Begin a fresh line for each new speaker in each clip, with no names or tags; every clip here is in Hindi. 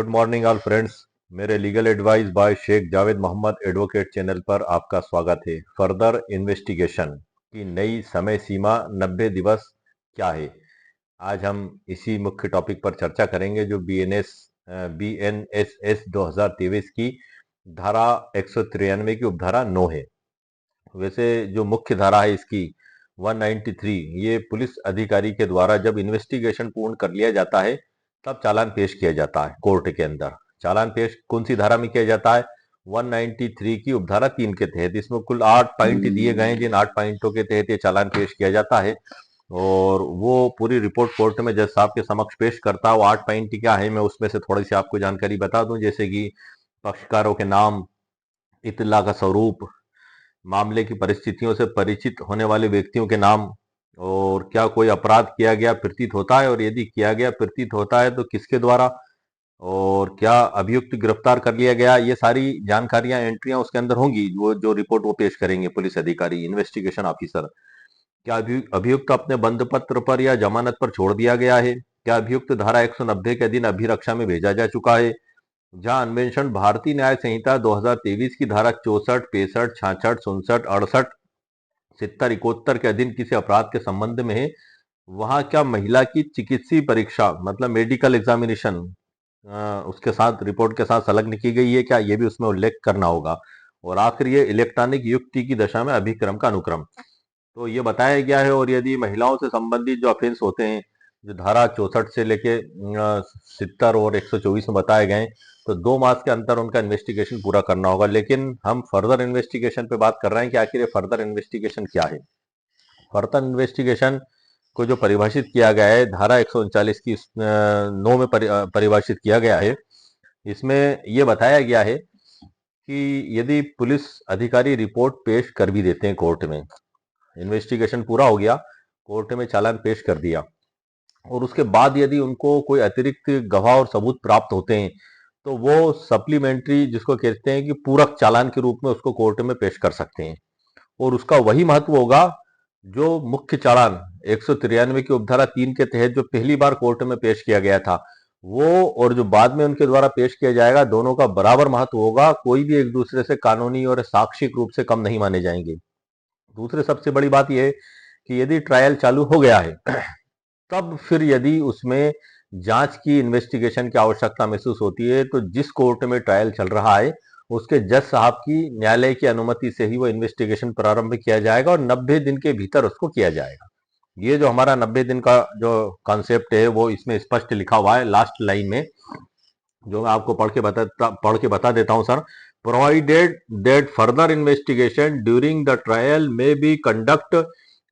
Good morning all friends. मेरे legal advice by Sheikh Javed Mohammad advocate channel पर आपका स्वागत है। फर्दर इन्वेस्टिगेशन की नई समय सीमा 90 दिवस क्या है? आज हम इसी मुख्य टॉपिक पर चर्चा करेंगे जो BNSS 2023 की धारा 193 की उपधारा 9 है। वैसे जो मुख्य धारा है इसकी 193, ये पुलिस अधिकारी के द्वारा जब इन्वेस्टिगेशन पूर्ण कर लिया जाता है तब चालान पेश किया जाता है कोर्ट के अंदर। चालान पेश कौन सी धारा में किया जाता है? 193 की उपधारा 3 के तहत। इसमें कुल 8 पॉइंट दिए गए हैं, जिन 8 पॉइंटों के तहत ये चालान पेश किया जाता है और वो पूरी रिपोर्ट कोर्ट में जज साहब के समक्ष पेश करता है। वो 8 पॉइंट क्या है, मैं उसमें से थोड़ी सी आपको जानकारी बता दूं। जैसे कि पक्षकारों के नाम, इत्तला का स्वरूप, मामले की परिस्थितियों से परिचित होने वाले व्यक्तियों के नाम, और क्या कोई अपराध किया गया प्रतीत होता है और यदि किया गया प्रतीत होता है तो किसके द्वारा, और क्या अभियुक्त गिरफ्तार कर लिया गया। ये सारी जानकारियां, एंट्रियां उसके अंदर होंगी। वो जो रिपोर्ट वो पेश करेंगे पुलिस अधिकारी, इन्वेस्टिगेशन ऑफिसर। क्या अभियुक्त अपने बंद पत्र पर या जमानत पर छोड़ दिया गया है? क्या अभियुक्त धारा 190 के दिन अभिरक्षा में भेजा जा चुका है? जहां अन्वेषण भारतीय न्याय संहिता 2023 की धारा 64, 65, 66, 67, 68, 70, 71 के अधीन किसी अपराध के संबंध में है, वहां क्या महिला की चिकित्सीय परीक्षा मतलब मेडिकल एग्जामिनेशन उसके साथ रिपोर्ट के साथ संलग्न की गई है क्या, ये भी उसमें उल्लेख करना होगा। और आखिर ये इलेक्ट्रॉनिक युक्ति की दशा में अभिक्रम का अनुक्रम तो ये बताया गया है। और यदि महिलाओं से संबंधित जो ऑफेंस होते हैं, जो धारा 64 से लेके 70 और 124 में बताए गए, तो 2 मास के अंतर उनका इन्वेस्टिगेशन पूरा करना होगा। लेकिन हम फर्दर इन्वेस्टिगेशन पे बात कर रहे हैं कि आखिर ये फर्दर इन्वेस्टिगेशन क्या है। फर्दर इन्वेस्टिगेशन को जो परिभाषित किया गया है धारा 139 की 9 में परिभाषित किया गया है। इसमें यह बताया गया है कि यदि पुलिस अधिकारी रिपोर्ट पेश कर भी देते हैं कोर्ट में, इन्वेस्टिगेशन पूरा हो गया, कोर्ट में चालान पेश कर दिया, और उसके बाद यदि उनको कोई अतिरिक्त गवाह और सबूत प्राप्त होते हैं तो वो सप्लीमेंट्री, जिसको कहते हैं कि पूरक चालान के रूप में, उसको कोर्ट में पेश कर सकते हैं। और उसका वही महत्व होगा जो मुख्य चालान 193 की उपधारा 3 के तहत जो पहली बार कोर्ट में पेश किया गया था वो, और जो बाद में उनके द्वारा पेश किया जाएगा, दोनों का बराबर महत्व होगा। कोई भी एक दूसरे से कानूनी और साक्षिक रूप से कम नहीं माने जाएंगे। दूसरी सबसे बड़ी बात यह है कि यदि ट्रायल चालू हो गया है तब फिर यदि उसमें जांच की, इन्वेस्टिगेशन की आवश्यकता महसूस होती है तो जिस कोर्ट में ट्रायल चल रहा है उसके जज साहब की न्यायालय की अनुमति से ही वो इन्वेस्टिगेशन प्रारंभ किया जाएगा और 90 दिन के भीतर उसको किया जाएगा। ये जो हमारा 90 दिन का जो कॉन्सेप्ट है वो इसमें स्पष्ट लिखा हुआ है लास्ट लाइन में, जो मैं आपको पढ़ के बता देता हूं sir. Provided that further investigation during the trial may be conduct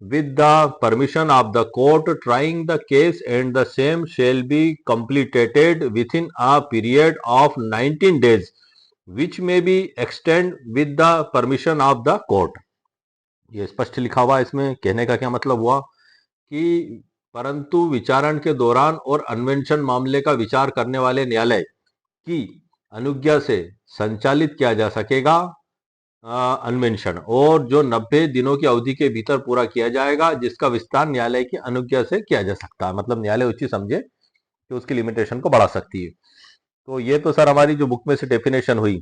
with the permission of the court trying the case, and the same shall be completed within a period of 19 days which may be extend with the permission of the court। ये स्पष्ट लिखा हुआ है। इसमें कहने का क्या मतलब हुआ कि परंतु विचारण के दौरान और अन्वेषण मामले का विचार करने वाले न्यायालय की अनुज्ञा से संचालित किया जा सकेगा अन्वेषण, और जो 90 दिनों की अवधि के भीतर पूरा किया जाएगा, जिसका विस्तार न्यायालय की अनुज्ञा से किया जा सकता है। मतलब न्यायालय उचित समझे कि उसकी लिमिटेशन को बढ़ा सकती है। तो ये तो सर हमारी जो बुक में से डेफिनेशन हुई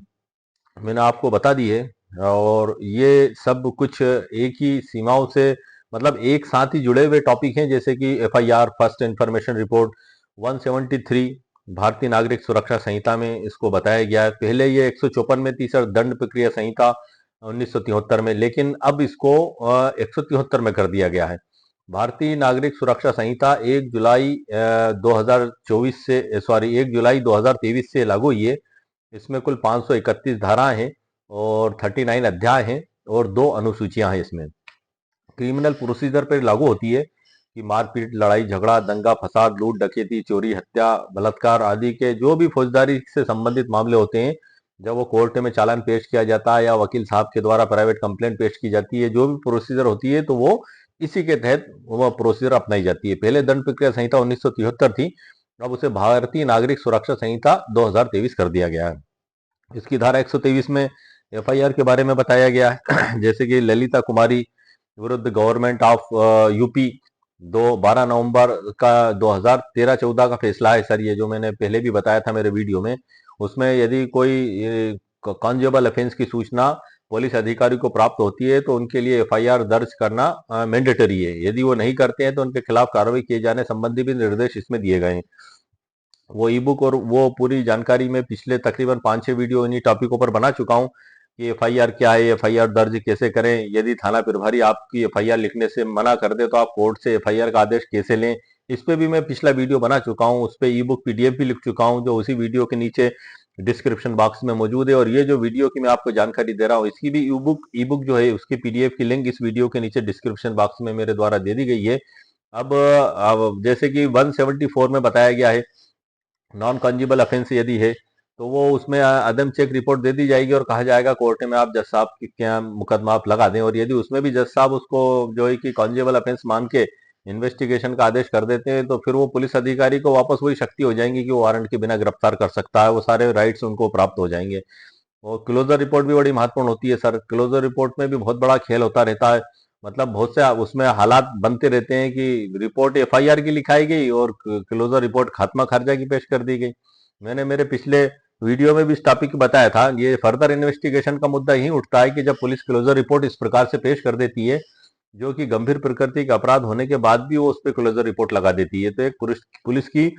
मैंने आपको बता दी है, और ये सब कुछ एक ही सीमाओं से, मतलब एक साथ ही जुड़े हुए टॉपिक हैं। जैसे कि FIR, फर्स्ट इंफॉर्मेशन रिपोर्ट 173 भारतीय नागरिक सुरक्षा संहिता में इसको बताया गया है। पहले ये 154 में थी सर, दंड प्रक्रिया संहिता 1973 में, लेकिन अब इसको 173 में कर दिया गया है। भारतीय नागरिक सुरक्षा संहिता 1 जुलाई 2024 से, सॉरी 1 जुलाई 2023 से लागू हुई है। इसमें कुल 531 धाराएं हैं और 39 अध्याय हैं और 2 अनुसूचियां हैं। इसमें क्रिमिनल प्रोसीजर पर लागू होती है कि मारपीट, लड़ाई झगड़ा, दंगा फसाद, लूट डकैती, चोरी, हत्या, बलात्कार आदि के जो भी फौजदारी से संबंधित मामले होते हैं, जब वो कोर्ट में चालान पेश किया जाता है या वकील साहब के द्वारा प्राइवेट कंप्लेंट पेश की जाती है, जो भी प्रोसीजर होती है, तो वो इसी के तहत वो प्रोसीजर अपनाई जाती है। पहले दंड प्रक्रिया संहिता 1973 थी, अब उसे भारतीय नागरिक सुरक्षा संहिता 2023 कर दिया गया है। इसकी धारा 123 में FIR के बारे में बताया गया है जैसे कि ललिता कुमारी विरुद्ध गवर्नमेंट ऑफ यूपी 12 नवंबर का 2013-14 का फैसला है सर, ये जो मैंने पहले भी बताया था मेरे वीडियो में। उसमें यदि कोई कॉन्जेबल ऑफेंस की सूचना पुलिस अधिकारी को प्राप्त होती है तो उनके लिए एफआईआर दर्ज करना मैंडेटरी है। यदि वो नहीं करते हैं तो उनके खिलाफ कार्रवाई किए जाने संबंधी भी निर्देश इसमें दिए गए हैं। वो ई बुक और वो पूरी जानकारी मैं पिछले तकरीबन 5-6 वीडियो इन्हीं टॉपिकों पर बना चुका हूँ कि एफआईआर क्या है, एफआईआर दर्ज कैसे करें, यदि थाना प्रभारी आपकी एफआईआर लिखने से मना कर दे तो आप कोर्ट से एफआईआर का आदेश कैसे लें। इस पे भी मैं पिछला वीडियो बना चुका हूँ, उस पे ई बुक पीडीएफ भी लिख चुका हूँ, जो उसी वीडियो के नीचे डिस्क्रिप्शन बॉक्स में मौजूद है। और ये जो वीडियो की मैं आपको जानकारी दे रहा हूँ इसकी भी ई बुक जो है उसकी पीडीएफ की लिंक इस वीडियो के नीचे डिस्क्रिप्शन बॉक्स में मेरे द्वारा दे दी गई है। अब जैसे कि 174 में बताया गया है, नॉन कंज्यूबल ऑफेंस यदि है तो वो उसमें अदम चेक रिपोर्ट दे दी जाएगी और कहा जाएगा कोर्ट में आप जज साहब की क्या मुकदमा आप लगा दें। और यदि उसमें भी जज साहब उसको जो है कि कंज्यूबल ऑफेंस मान के इन्वेस्टिगेशन का आदेश कर देते हैं तो फिर वो पुलिस अधिकारी को वापस वही शक्ति हो जाएंगी कि वो वारंट के बिना गिरफ्तार कर सकता है, वो सारे राइट्स उनको प्राप्त हो जाएंगे। और क्लोजर रिपोर्ट भी बड़ी महत्वपूर्ण होती है सर। क्लोजर रिपोर्ट में भी बहुत बड़ा खेल होता रहता है, मतलब बहुत से उसमें हालात बनते रहते हैं कि रिपोर्ट एफआईआर की लिखाई गई और क्लोजर रिपोर्ट खात्मा खारिजा की पेश कर दी गई। मैंने मेरे पिछले वीडियो में भी इस टॉपिक बताया था। ये फर्दर इन्वेस्टिगेशन का मुद्दा यही उठता है कि जब पुलिस क्लोजर रिपोर्ट इस प्रकार से पेश कर देती है जो कि गंभीर प्रकृति का अपराध होने के बाद भी वो उस पर क्लोजर रिपोर्ट लगा देती है, तो एक पुलिस की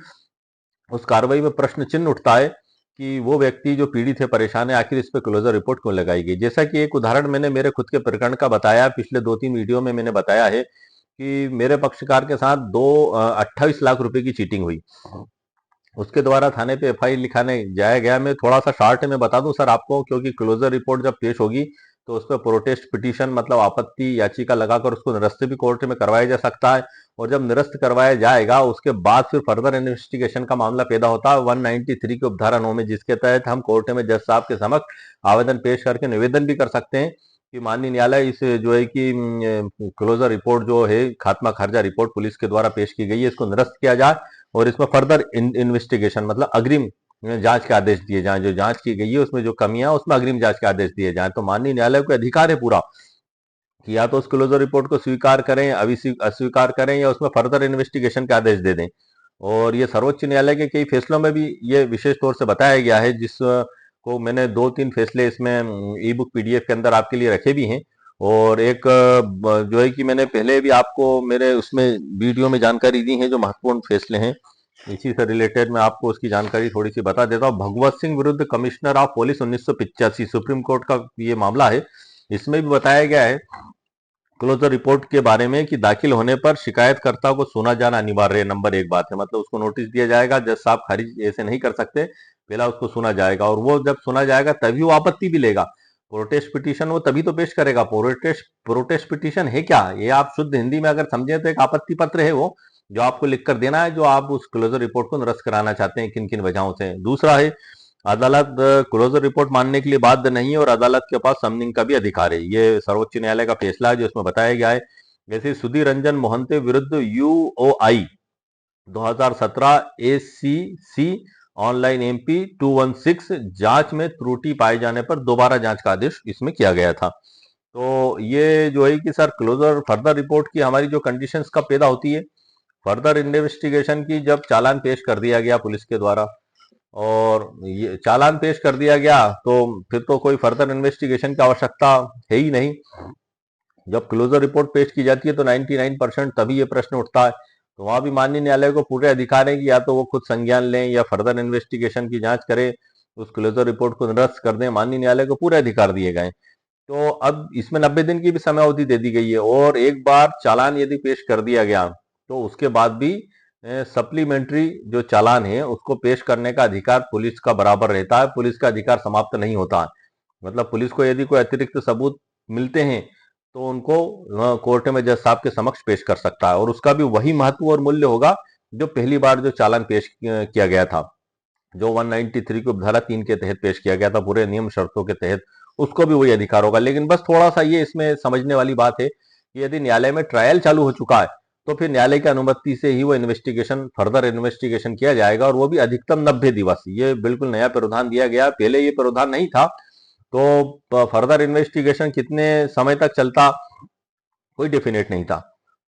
उस कार्रवाई में प्रश्न चिन्ह उठता है कि वो व्यक्ति जो पीड़ित है, परेशान है, आखिर इस पे क्लोजर रिपोर्ट क्यों लगाई गई। जैसा कि एक उदाहरण मैंने मेरे खुद के प्रकरण का बताया, पिछले 2-3 वीडियो में मैंने बताया है कि मेरे पक्षकार के साथ 28 लाख रुपए की चीटिंग हुई। उसके द्वारा थाने पे एफआईआर लिखाने जाया गया। मैं थोड़ा सा शॉर्ट में बता दूं सर आपको, क्योंकि क्लोजर रिपोर्ट जब पेश होगी तो उस पर प्रोटेस्ट पिटीशन मतलब आपत्ति याचिका लगाकर उसको निरस्त भी कोर्ट में करवाया जा सकता है। और जब निरस्त करवाया जाएगा उसके बाद फिर फर्दर इन्वेस्टिगेशन का मामला पैदा होता है 193 की उपधारा 9 में, जिसके तहत हम कोर्ट में जज साहब के समक्ष आवेदन पेश करके निवेदन भी कर सकते हैं कि माननीय न्यायालय इस जो है कि क्लोजर रिपोर्ट जो है खात्मा खारिजा रिपोर्ट पुलिस के द्वारा पेश की गई है इसको निरस्त किया जाए और इसमें फर्दर इन्वेस्टिगेशन मतलब अग्रिम जांच के आदेश दिए जाएं। जो जांच की गई है उसमें जो कमियां उसमें अग्रिम जांच के आदेश दिए जाएं। तो माननीय न्यायालय को अधिकार है पूरा कि या तो उस क्लोजर रिपोर्ट को स्वीकार करें, अस्वीकार करें या उसमें फर्दर इन्वेस्टिगेशन के आदेश दे दें। और ये सर्वोच्च न्यायालय के कई फैसलों में भी ये विशेष तौर से बताया गया है, जिस को मैंने 2-3 फैसले इसमें ई बुक पीडीएफ के अंदर आपके लिए रखे भी हैं। और एक जो है कि मैंने पहले भी आपको मेरे उसमें वीडियो में जानकारी दी है जो महत्वपूर्ण फैसले हैं। इसी से रिलेटेड मैं आपको उसकी जानकारी थोड़ी सी बता देता हूँ। भगवत सिंह विरुद्ध commissioner of police 1985 supreme court का ये मामला है। इसमें भी बताया गया है क्लोजर रिपोर्ट के बारे में कि दाखिल होने पर शिकायतकर्ता को सुना जाना अनिवार्य है। नंबर एक बात है, मतलब उसको नोटिस दिया जाएगा, जज साहब खारिज ऐसे नहीं कर सकते, पहला उसको सुना जाएगा और वो जब सुना जाएगा तभी वो आपत्ति भी लेगा। प्रोटेस्ट पिटीशन वो तभी तो पेश करेगा। प्रोटेस्ट पिटीशन है क्या, ये आप शुद्ध हिंदी में अगर समझे तो एक आपत्ति पत्र है वो, जो आपको लिख कर देना है जो आप उस क्लोजर रिपोर्ट को निरस्त कराना चाहते हैं, किन किन वजहों से। दूसरा है अदालत क्लोजर रिपोर्ट मानने के लिए बाध्य नहीं है और अदालत के पास समनिंग का भी अधिकार है। ये सर्वोच्च न्यायालय का फैसला है जो इसमें बताया गया है। जैसे सुधीर रंजन मोहंते विरुद्ध यूओआई 2017 एसीसी ऑनलाइन एमपी 216 जांच में त्रुटि पाए जाने पर दोबारा जांच का आदेश इसमें किया गया था। तो ये जो है कि सर क्लोजर फर्दर रिपोर्ट की हमारी जो कंडीशंस कब पैदा होती है, फर्दर इन्वेस्टिगेशन की जब चालान पेश कर दिया गया पुलिस के द्वारा और ये चालान पेश कर दिया गया तो फिर तो कोई फर्दर इन्वेस्टिगेशन की आवश्यकता है ही नहीं। जब क्लोजर रिपोर्ट पेश की जाती है तो 99% तभी ये प्रश्न उठता है। तो वहां भी माननीय न्यायालय को पूरे अधिकार है कि या तो वो खुद संज्ञान लें या फर्दर इन्वेस्टिगेशन की जांच करें, उस क्लोजर रिपोर्ट को निरस्त कर दें। माननीय न्यायालय को पूरे अधिकार दिए गए। तो अब इसमें 90 दिन की भी समय अवधि दे दी गई है और एक बार चालान यदि पेश कर दिया गया तो उसके बाद भी सप्लीमेंट्री जो चालान है उसको पेश करने का अधिकार पुलिस का बराबर रहता है। पुलिस का अधिकार समाप्त नहीं होता है। मतलब पुलिस को यदि कोई अतिरिक्त सबूत मिलते हैं तो उनको कोर्ट में जज साहब के समक्ष पेश कर सकता है और उसका भी वही महत्व और मूल्य होगा जो पहली बार जो चालान पेश किया गया था, जो 193 को धारा 3 के तहत पेश किया गया था पूरे नियम शर्तों के तहत, उसको भी वही अधिकार होगा। लेकिन बस थोड़ा सा ये इसमें समझने वाली बात है कि यदि न्यायालय में ट्रायल चालू हो चुका है तो फिर न्यायालय की अनुमति से ही वो इन्वेस्टिगेशन फर्दर इन्वेस्टिगेशन किया जाएगा और वो भी अधिकतम 90 दिवस। ये बिल्कुल नया प्रावधान दिया गया, पहले ये प्रावधान नहीं था। तो फर्दर इन्वेस्टिगेशन कितने समय तक चलता कोई डेफिनेट नहीं था।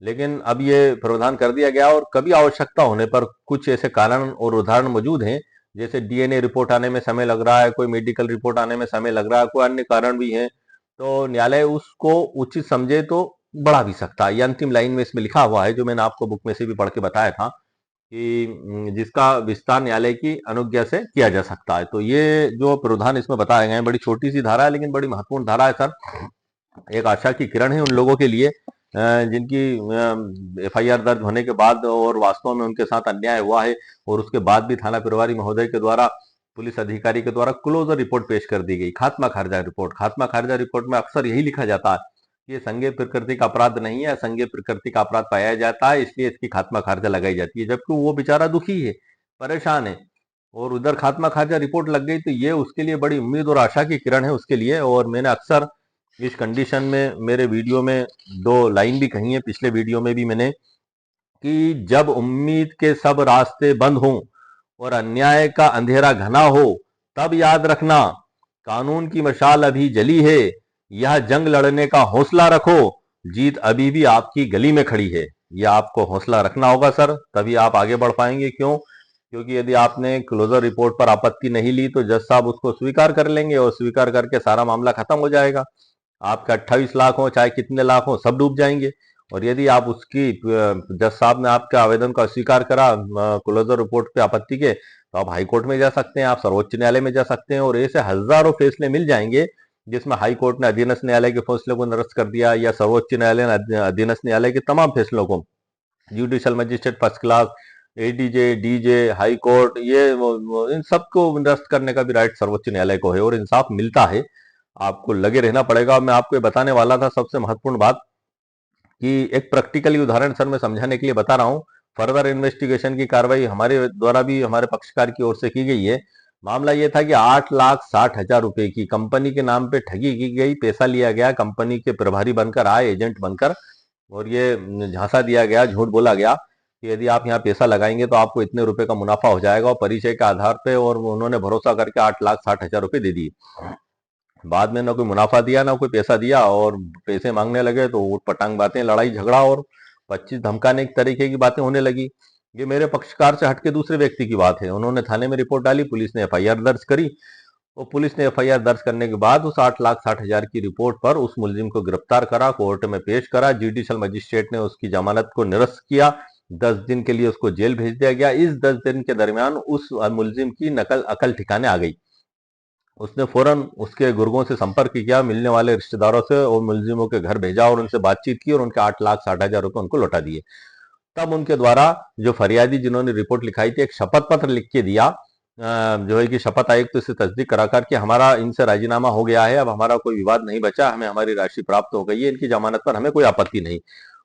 लेकिन अब ये प्रावधान कर दिया गया और कभी आवश्यकता होने पर कुछ ऐसे कारण और उदाहरण मौजूद हैं, जैसे डीएनए रिपोर्ट आने में समय लग रहा है, कोई मेडिकल रिपोर्ट आने में समय लग रहा है, कोई अन्य कारण भी है, तो न्यायालय उसको उचित समझे तो बढ़ा भी सकता है। ये अंतिम लाइन में इसमें लिखा हुआ है, जो मैंने आपको बुक में से भी पढ़ के बताया था कि जिसका विस्तार न्यायालय की अनुज्ञा से किया जा सकता है। तो ये जो प्रावधान इसमें बताए गए हैं, बड़ी छोटी सी धारा है लेकिन बड़ी महत्वपूर्ण धारा है सर। एक आशा की किरण है उन लोगों के लिए जिनकी एफआईआर दर्ज होने के बाद और वास्तव में उनके साथ अन्याय हुआ है, और उसके बाद भी थाना प्रभारी महोदय के द्वारा, पुलिस अधिकारी के द्वारा क्लोजर रिपोर्ट पेश कर दी गई, खात्मा खारिजा रिपोर्ट। खात्मा खारिजा रिपोर्ट में अक्सर यही लिखा जाता है कि ये संज्ञेय प्रकृति का अपराध नहीं है, असंज्ञेय प्रकृति का अपराध पाया जाता है, इसलिए इसकी खात्मा खारिजा लगाई जाती है, जबकि वो बेचारा दुखी है, परेशान है, और उधर खात्मा खारिजा रिपोर्ट लग गई, तो ये उसके लिए बड़ी उम्मीद और आशा की किरण है उसके लिए। और मैंने अक्सर इस कंडीशन में मेरे वीडियो में दो लाइन भी कही है, पिछले वीडियो में भी मैंने, कि जब उम्मीद के सब रास्ते बंद हों और अन्याय का अंधेरा घना हो, तब याद रखना कानून की मशाल अभी जली है, यह जंग लड़ने का हौसला रखो, जीत अभी भी आपकी गली में खड़ी है। यह आपको हौसला रखना होगा सर, तभी आप आगे बढ़ पाएंगे। क्यों? क्योंकि यदि आपने क्लोजर रिपोर्ट पर आपत्ति नहीं ली तो जज साहब उसको स्वीकार कर लेंगे, और स्वीकार करके सारा मामला खत्म हो जाएगा। आपका 28 लाख हो चाहे कितने लाख हो, सब डूब जाएंगे। और यदि आप उसकी जज साहब ने आपके आवेदन को अस्वीकार करा क्लोजर रिपोर्ट पे आपत्ति के, तो आप हाई कोर्ट में जा सकते हैं, आप सर्वोच्च न्यायालय में जा सकते हैं, और ऐसे हजारों फैसले मिल जाएंगे जिसमें हाई कोर्ट ने अधीनस्थ न्यायालय के फैसले को निरस्त कर दिया, या सर्वोच्च न्यायालय ने अधीनस्थ न्यायालय के तमाम फैसलों को, judicial magistrate first class, ADJ, DJ, high court, ये इन सबको निरस्त करने का भी राइट सर्वोच्च न्यायालय को है, और इंसाफ मिलता है। आपको लगे रहना पड़ेगा। मैं आपको ये बताने वाला था सबसे महत्वपूर्ण बात, कि एक प्रैक्टिकली उदाहरण सर मैं समझाने के लिए बता रहा हूँ। फर्दर इन्वेस्टिगेशन की कार्रवाई हमारे द्वारा भी हमारे पक्षकार की ओर से की गई है। मामला ये था कि 8,60,000 रुपए की कंपनी के नाम पे ठगी की गई, पैसा लिया गया, कंपनी के प्रभारी बनकर आए, एजेंट बनकर, और ये झांसा दिया गया, झूठ बोला गया कि यदि आप यहाँ पैसा लगाएंगे तो आपको इतने रुपए का मुनाफा हो जाएगा, और परिचय के आधार पे, और उन्होंने भरोसा करके 8,60,000 रुपए दे दिए। बाद में ना कोई मुनाफा दिया ना कोई पैसा दिया, और पैसे मांगने लगे तो ऊट पटांग बातें, लड़ाई झगड़ा और 25 धमकाने की तरीके की बातें होने लगी। ये मेरे पक्षकार से हटके दूसरे व्यक्ति की बात है। उन्होंने थाने में रिपोर्ट डाली, पुलिस ने एफआईआर दर्ज करी, और पुलिस ने एफआईआर दर्ज करने के बाद उस 8,60,000 की रिपोर्ट पर उस मुलजिम को गिरफ्तार करा, कोर्ट में पेश करा, जुडिशियल मजिस्ट्रेट ने उसकी जमानत को निरस्त किया, 10 दिन के लिए उसको जेल भेज दिया गया। इस 10 दिन के दरमियान उस मुलजिम की नकल अकल ठिकाने आ गई। उसने फौरन उसके गुर्गों से संपर्क किया, मिलने वाले रिश्तेदारों से, और मुलजिमों के घर भेजा और उनसे बातचीत की, और उनके 8,60,000 रुपए उनको लौटा दिए। तब उनके द्वारा जो फरियादी जिन्होंने रिपोर्ट लिखाई थी, एक शपथ पत्र लिख के दिया, जो है कि शपथ आयुक्त से तस्दीक करा कर कि हमारा इनसे राजीनामा हो गया है, अब हमारा कोई विवाद नहीं बचा, हमें हमारी राशि प्राप्त हो गई है, इनकी जमानत पर हमें कोई आपत्ति नहीं।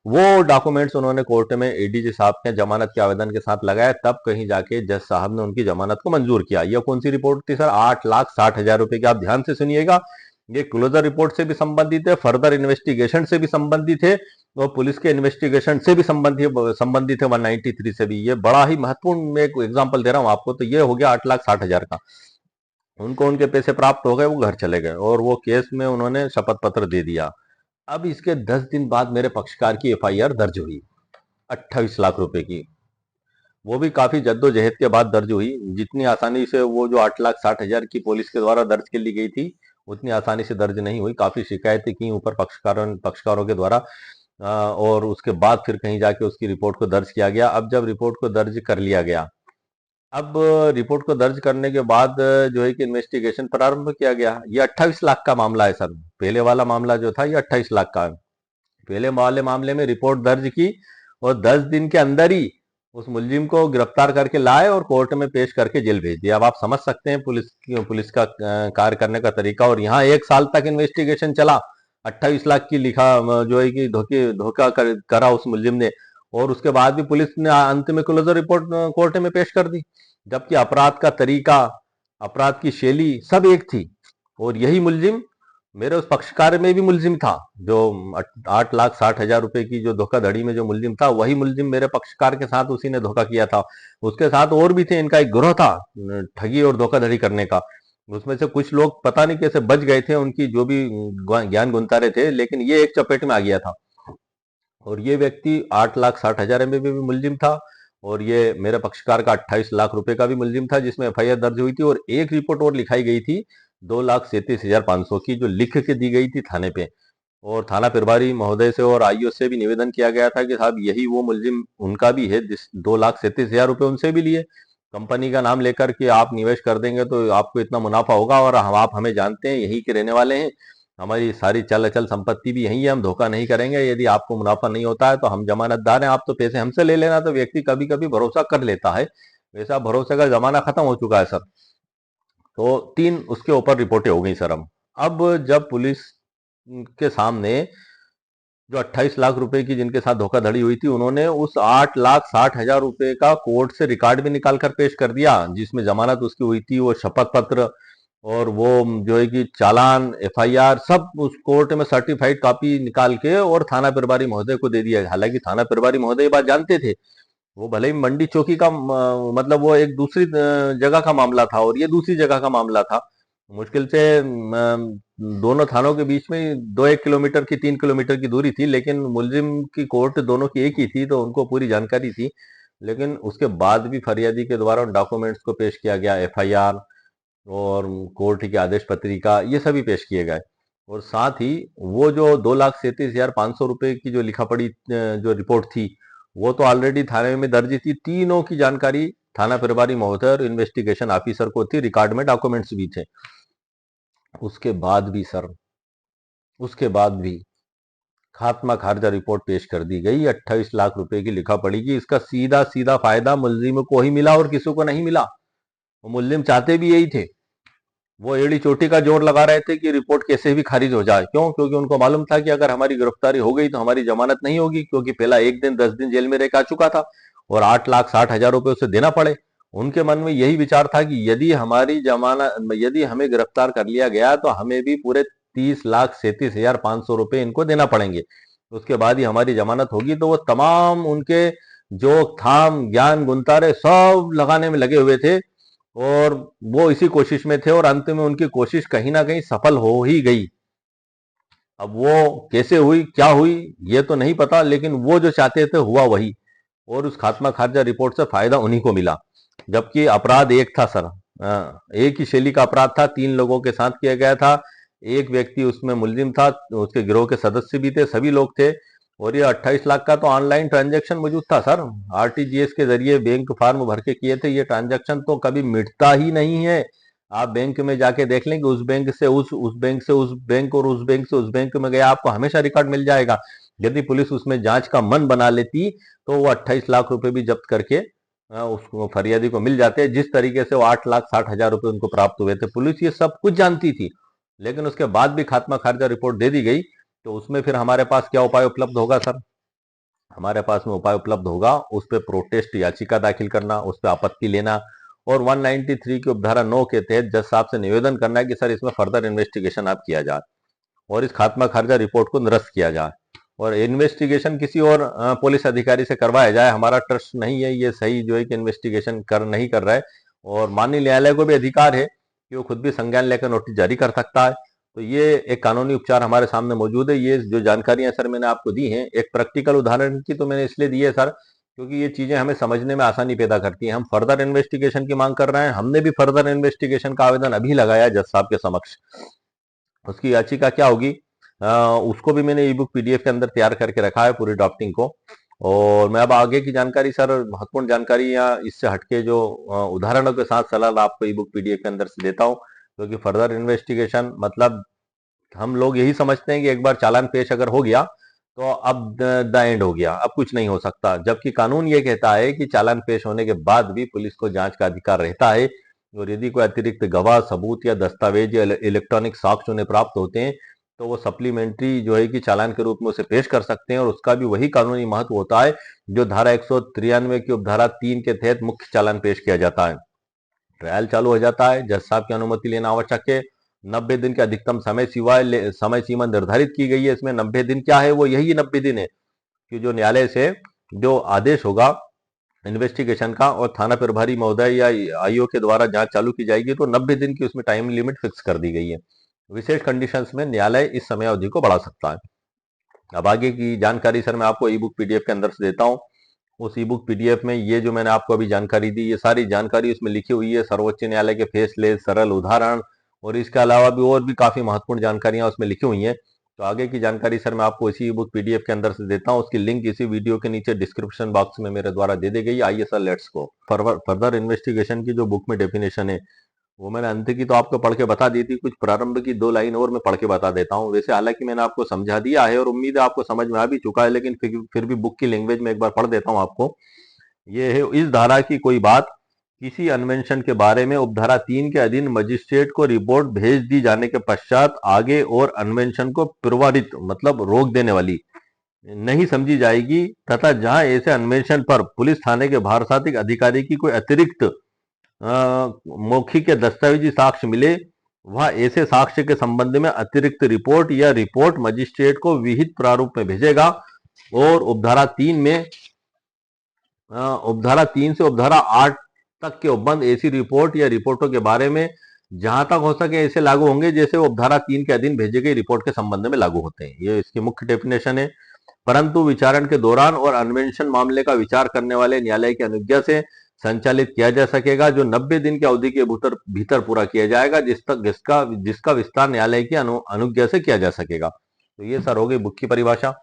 वो डॉक्यूमेंट्स उन्होंने कोर्ट में एडीजी साहब के जमानत के आवेदन के साथ लगाया, तब कहीं जाके जज साहब ने उनकी जमानत को मंजूर किया। यह कौन सी रिपोर्ट थी सर? 8,60,000 रुपए की। आप ध्यान से सुनिएगा, ये क्लोजर रिपोर्ट से भी संबंधित है, फर्दर इन्वेस्टिगेशन से भी संबंधित है, और पुलिस के इन्वेस्टिगेशन से भी संबंधित है 193 से भी। ये बड़ा ही महत्वपूर्ण, मैं एक एग्जांपल दे रहा हूं आपको। तो ये हो गया 8,60,000 का। उनको उनके पैसे प्राप्त हो गए, वो घर चले गए, और वो केस में उन्होंने शपथ पत्र दे दिया। अब इसके 10 दिन बाद मेरे पक्षकार की एफआईआर दर्ज हुई 28 लाख रुपए की। वो भी काफी जद्दोजहद के बाद दर्ज हुई। जितनी आसानी से वो जो 8,60,000 की पुलिस के द्वारा दर्ज कर ली गई थी, उतनी आसानी से दर्ज नहीं हुई। काफी शिकायतें की ऊपर पक्षकारों के द्वारा, और उसके बाद फिर कहीं जाके उसकी रिपोर्ट को दर्ज किया गया। अब जब रिपोर्ट को दर्ज कर लिया गया, अब रिपोर्ट को दर्ज करने के बाद जो है कि इन्वेस्टिगेशन प्रारंभ किया गया। ये 28 लाख का मामला है सर। पहले वाला मामला जो था ये 28 लाख का है। पहले वाले मामले में रिपोर्ट दर्ज की, और 10 दिन के अंदर ही उस मुलजिम को गिरफ्तार करके लाए और कोर्ट में पेश करके जेल भेज दिया। अब आप समझ सकते हैं पुलिस का कार्य करने का तरीका। और यहाँ 1 साल तक इन्वेस्टिगेशन चला। 28 लाख की लिखा जो है कि धोखा करा उस मुलजिम ने, और उसके बाद भी पुलिस ने अंत में क्लोजर रिपोर्ट कोर्ट में पेश कर दी, जबकि अपराध का तरीका, अपराध की शैली सब एक थी। और यही मुलजिम मेरे उस पक्षकार में भी मुलजिम था, जो 8,60,000 रुपए की जो धोखाधड़ी में जो मुलजिम था, वही मुलजिम मेरे पक्षकार के साथ उसी ने धोखा किया था। उसके साथ और भी थे, इनका एक गिरोह था ठगी और धोखाधड़ी करने का। उसमें से कुछ लोग पता नहीं कैसे बच गए थे, उनकी जो भी ज्ञान गुनतारे थे, लेकिन ये एक चपेट में आ गया था। और ये व्यक्ति 8,60,000 में भी मुलजिम था, और ये मेरे पक्षकार का 28 लाख रुपए का भी मुलजिम था, जिसमें एफआईआर दर्ज हुई थी। और एक रिपोर्ट और लिखाई गई थी 2,37,500 की, जो लिख के दी गई थी थाने पे। और थाना प्रभारी महोदय से और आईओ से भी निवेदन किया गया था कि साहब यही वो मुलजिम उनका भी है जिस 2,37,000 रुपए उनसे भी लिए, कंपनी का नाम लेकर के आप निवेश कर देंगे तो आपको इतना मुनाफा होगा, और हम आप हमें जानते हैं, यहीं के रहने वाले हैं, हमारी सारी चल अचल संपत्ति भी यही है, हम धोखा नहीं करेंगे, यदि आपको मुनाफा नहीं होता है तो हम जमानतदार हैं, आप तो पैसे हमसे ले लेना। तो व्यक्ति कभी कभी भरोसा कर लेता है, वैसा भरोसे का जमाना खत्म हो चुका है सर। तो 3 उसके ऊपर रिपोर्टें हो गई सर। अब जब पुलिस के सामने जो 28 लाख रुपए की जिनके साथ धोखाधड़ी हुई थी, उन्होंने उस 8,60,000 रुपए का कोर्ट से रिकॉर्ड भी निकाल कर पेश कर दिया, जिसमें जमानत उसकी हुई थी, वो शपथ पत्र और वो जो है कि चालान, एफआईआर, सब उस कोर्ट में सर्टिफाइड कॉपी निकाल के और थाना प्रभारी महोदय को दे दिया। हालांकि थाना प्रभारी महोदय ये बात जानते थे, वो भले ही मंडी चौकी का मतलब वो एक दूसरी जगह का मामला था और ये दूसरी जगह का मामला था। मुश्किल से दोनों थानों के बीच में 2-1 किलोमीटर की 3 किलोमीटर की दूरी थी, लेकिन मुलजिम की कोर्ट दोनों की एक ही थी, तो उनको पूरी जानकारी थी। लेकिन उसके बाद भी फरियादी के द्वारा उन डॉक्यूमेंट्स को पेश किया गया, एफआईआर और कोर्ट की आदेश पत्रिका, ये सभी पेश किए गए। और साथ ही वो जो 2,37,500 रुपए की जो लिखा पड़ी जो रिपोर्ट थी, वो तो ऑलरेडी थाने में दर्ज थी। तीनों की जानकारी थाना प्रभारी महोदय और इन्वेस्टिगेशन ऑफिसर को थी, रिकॉर्ड में डॉक्यूमेंट्स भी थे। उसके बाद भी सर, उसके बाद भी खात्मा खारिजा रिपोर्ट पेश कर दी गई। 28 लाख रुपए की लिखा पड़ी कि इसका सीधा सीधा फायदा मुलजिम को ही मिला और किसी को नहीं मिला। वो मुलजिम चाहते भी यही थे, वो एड़ी चोटी का जोर लगा रहे थे कि रिपोर्ट कैसे भी खारिज हो जाए। क्यों? क्योंकि उनको मालूम था कि अगर हमारी गिरफ्तारी हो गई तो हमारी जमानत नहीं होगी, क्योंकि पहला 1 दिन 10 दिन जेल में रह के आ चुका था और 8,60,000 रुपए उसे देना पड़े। उनके मन में यही विचार था कि यदि हमारी जमानत, यदि हमें गिरफ्तार कर लिया गया तो हमें भी पूरे 30,37,500 रुपए इनको देना पड़ेंगे, उसके बाद ही हमारी जमानत होगी। तो वो तमाम उनके जो थाम ज्ञान गुंतारे सब लगाने में लगे हुए थे, और वो इसी कोशिश में थे, और अंत में उनकी कोशिश कहीं ना कहीं सफल हो ही गई। अब वो कैसे हुई, क्या हुई, ये तो नहीं पता, लेकिन वो जो चाहते थे हुआ वही, और उस खात्मा खारिजा रिपोर्ट से फायदा उन्हीं को मिला। जबकि अपराध एक था सर, एक ही शैली का अपराध था, 3 लोगों के साथ किया गया था। एक व्यक्ति उसमें मुलजिम था, उसके गिरोह के सदस्य भी थे, सभी लोग थे। और ये 28 लाख का तो ऑनलाइन ट्रांजैक्शन मौजूद था सर, आरटीजीएस के जरिए बैंक फॉर्म भर के किए थे। ये ट्रांजैक्शन तो कभी मिटता ही नहीं है। आप बैंक में जाके देख लेंगे, उस बैंक से उस बैंक से उस बैंक और उस बैंक से उस बैंक में गया, आपको हमेशा रिकॉर्ड मिल जाएगा। यदि पुलिस उसमें जांच का मन बना लेती तो वो 28 लाख रुपए भी जब्त करके उसको फरियादी को मिल जाते हैं। जिस तरीके से वो 8,60,000 रुपए उनको प्राप्त हुए थे, पुलिस ये सब कुछ जानती थी, लेकिन उसके बाद भी खात्मा खारिजा रिपोर्ट दे दी गई। तो उसमें फिर हमारे पास क्या उपाय उपलब्ध होगा सर? हमारे पास में उपाय उपलब्ध होगा उस पर प्रोटेस्ट याचिका दाखिल करना, उस पर आपत्ति लेना, और 193 की उपधारा 9 के तहत जज साहब से निवेदन करना है कि सर इसमें फर्दर इन्वेस्टिगेशन आप किया जाए और इस खात्मा खारिजा रिपोर्ट को निरस्त किया जाए, और इन्वेस्टिगेशन किसी और पुलिस अधिकारी से करवाया जाए। हमारा ट्रस्ट नहीं है ये सही जो है कि इन्वेस्टिगेशन नहीं कर रहा है, और माननीय न्यायालय को भी अधिकार है कि वो खुद भी संज्ञान लेकर नोटिस जारी कर सकता है। तो ये एक कानूनी उपचार हमारे सामने मौजूद है। ये जो जानकारियां सर मैंने आपको दी हैं, एक प्रैक्टिकल उदाहरण की तो मैंने इसलिए दी है सर, क्योंकि ये चीजें हमें समझने में आसानी पैदा करती हैं। हम फर्दर इन्वेस्टिगेशन की मांग कर रहे हैं, हमने भी फर्दर इन्वेस्टिगेशन का आवेदन अभी लगाया जज साहब के समक्ष। उसकी याचिका क्या होगी, उसको भी मैंने ई बुक पीडीएफ के अंदर तैयार करके रखा है पूरी ड्राफ्टिंग को। और मैं अब आगे की जानकारी सर, महत्वपूर्ण जानकारी या इससे हटके जो उदाहरणों के साथ सलाह आपको ई बुक पीडीएफ के अंदर से देता हूँ, क्योंकि फर्दर इन्वेस्टिगेशन मतलब हम लोग यही समझते हैं कि एक बार चालान पेश अगर हो गया तो अब द एंड हो गया, अब कुछ नहीं हो सकता। जबकि कानून ये कहता है कि चालान पेश होने के बाद भी पुलिस को जांच का अधिकार रहता है, और यदि कोई अतिरिक्त गवाह, सबूत या दस्तावेज या इलेक्ट्रॉनिक साक्ष्य उन्हें प्राप्त होते हैं तो वो सप्लीमेंट्री जो है कि चालान के रूप में उसे पेश कर सकते हैं, और उसका भी वही कानूनी महत्व होता है जो धारा 193 की उपधारा 3 के तहत मुख्य चालान पेश किया जाता है। ट्रायल चालू हो जाता है, जज साहब की अनुमति लेना आवश्यक है। 90 दिन की अधिकतम समय सीमा निर्धारित की गई है इसमें। 90 दिन क्या है, वो यही 90 दिन है कि जो न्यायालय से जो आदेश होगा इन्वेस्टिगेशन का और थाना प्रभारी महोदय या आईओ के द्वारा जांच चालू की जाएगी, तो 90 दिन की उसमें टाइम लिमिट फिक्स कर दी गई है। विशेष कंडीशंस में न्यायालय इस समय अवधि को बढ़ा सकता है। अब आगे की जानकारी सर मैं आपको ई बुक पीडीएफ के अंदर से देता हूँ। उस ई बुक पीडीएफ में ये जो मैंने आपको अभी जानकारी दी, ये सारी जानकारी उसमें लिखी हुई है। सर्वोच्च न्यायालय के फैसले, सरल उदाहरण और इसके अलावा भी और भी काफी महत्वपूर्ण जानकारियां उसमें लिखी हुई हैं। तो आगे की जानकारी सर मैं आपको इसी ई बुक पीडीएफ के अंदर से देता हूँ। उसकी लिंक इसी वीडियो के नीचे डिस्क्रिप्शन बॉक्स में मेरे द्वारा दे दी गई। आइए sir let's go. Further investigation की जो बुक में डेफिनेशन है वो मैंने अंत की तो आपको पढ़ के बता दी थी। कुछ प्रारंभ की 2 लाइन और मैं पढ़ के बता देता हूँ। वैसे हालांकि मैंने आपको समझा दिया है और उम्मीद है आपको समझ में आ भी चुका है, लेकिन फिर भी बुक की लैंग्वेज में एक बार पढ़ देता हूँ आपको। ये है, इस धारा की कोई बात किसी अन्वेषण के बारे में उपधारा 3 के अधीन मजिस्ट्रेट को रिपोर्ट भेज दी जाने के पश्चात आगे और अन्वेषण को प्रभावित मतलब रोक देने वाली नहीं समझी जाएगी, तथा जहां ऐसे अन्वेषण पर पुलिस थाने के प्रशासनिक अधिकारी की कोई अतिरिक्त मौखिक या दस्तावेजी साक्ष्य मिले, वह ऐसे साक्ष्य के संबंध में अतिरिक्त रिपोर्ट या रिपोर्ट मजिस्ट्रेट को विहित प्रारूप में भेजेगा। और उपधारा 3 से उपधारा 8 तक के उपबंध ऐसी रिपोर्ट या रिपोर्टों के बारे में जहां तक हो सके ऐसे लागू होंगे जैसे वो उपधारा 3 के अधीन भेजे गई रिपोर्ट के संबंध में लागू होते हैं। ये इसकी मुख्य डेफिनेशन है। परंतु विचारण के दौरान और अन्वेषण मामले का विचार करने वाले न्यायालय की अनुज्ञा से संचालित किया जा सकेगा, जो 90 दिन की अवधि के भीतर पूरा किया जाएगा, जिसका विस्तार न्यायालय की अनुज्ञा से किया जा सकेगा। तो ये सर हो गई बुक की परिभाषा।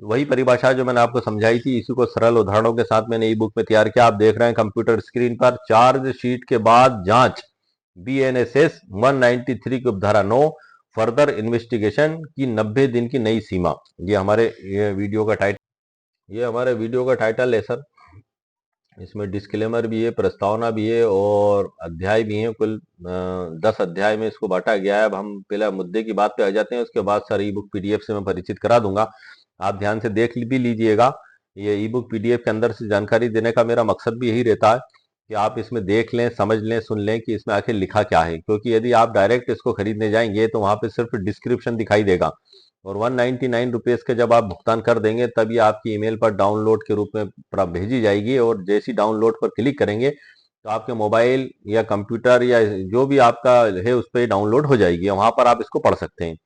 वही परिभाषा जो मैंने आपको समझाई थी, इसी को सरल उदाहरणों के साथ मैंने ई बुक में तैयार किया। आप देख रहे हैं कंप्यूटर स्क्रीन पर, चार्जशीट के बाद जांच BNSS 193 की उपधारा 9 फर्दर इन्वेस्टिगेशन की 90 दिन की नई सीमा। ये वीडियो का टाइटल है सर। इसमें डिस्क्लेमर भी है, प्रस्तावना भी है और अध्याय भी है। कुल 10 अध्याय में इसको बांटा गया है। अब हम पहले मुद्दे की बात पे आ जाते हैं, उसके बाद सर ई बुक पीडीएफ से मैं परिचित करा दूंगा। आप ध्यान से देख भी लीजिएगा। ये ई बुक पीडीएफ के अंदर से जानकारी देने का मेरा मकसद भी यही रहता है कि आप इसमें देख लें, समझ लें, सुन लें कि इसमें आखिर लिखा क्या है। क्योंकि यदि आप डायरेक्ट इसको खरीदने जाएंगे तो वहां पे सिर्फ डिस्क्रिप्शन दिखाई देगा और 199 रुपीज के जब आप भुगतान कर देंगे तभी आपकी ईमेल पर डाउनलोड के रूप में भेजी जाएगी। और जैसी डाउनलोड पर क्लिक करेंगे तो आपके मोबाइल या कंप्यूटर या जो भी आपका है उस पर डाउनलोड हो जाएगी, वहां पर आप इसको पढ़ सकते हैं।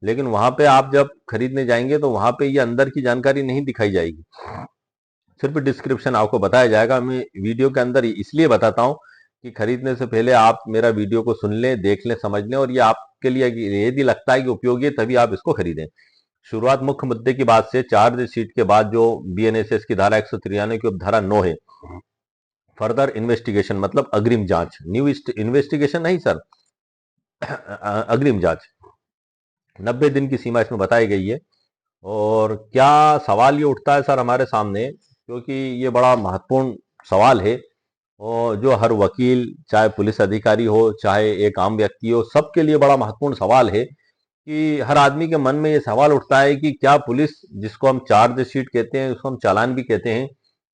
लेकिन वहां पे आप जब खरीदने जाएंगे तो वहां पे ये अंदर की जानकारी नहीं दिखाई जाएगी, सिर्फ डिस्क्रिप्शन आपको बताया जाएगा। मैं वीडियो के अंदर इसलिए बताता हूँ कि खरीदने से पहले आप मेरा वीडियो को सुन लें, देख लें, समझ लें और ये आपके लिए यदि लगता है कि उपयोगी है तभी आप इसको खरीदें। शुरुआत मुख्य मुद्दे की बात से, चार्जशीट के बाद जो BNSS की धारा 193 की उपधारा 9 है, फर्दर इन्वेस्टिगेशन मतलब अग्रिम जांच, न्यू इन्वेस्टिगेशन नहीं सर, अग्रिम जांच 90 दिन की सीमा इसमें बताई गई है। और क्या सवाल ये उठता है सर हमारे सामने, क्योंकि ये बड़ा महत्वपूर्ण सवाल है और जो हर वकील, चाहे पुलिस अधिकारी हो, चाहे एक आम व्यक्ति हो, सबके लिए बड़ा महत्वपूर्ण सवाल है कि हर आदमी के मन में ये सवाल उठता है कि क्या पुलिस, जिसको हम चार्जशीट कहते हैं, उसको हम चालान भी कहते हैं,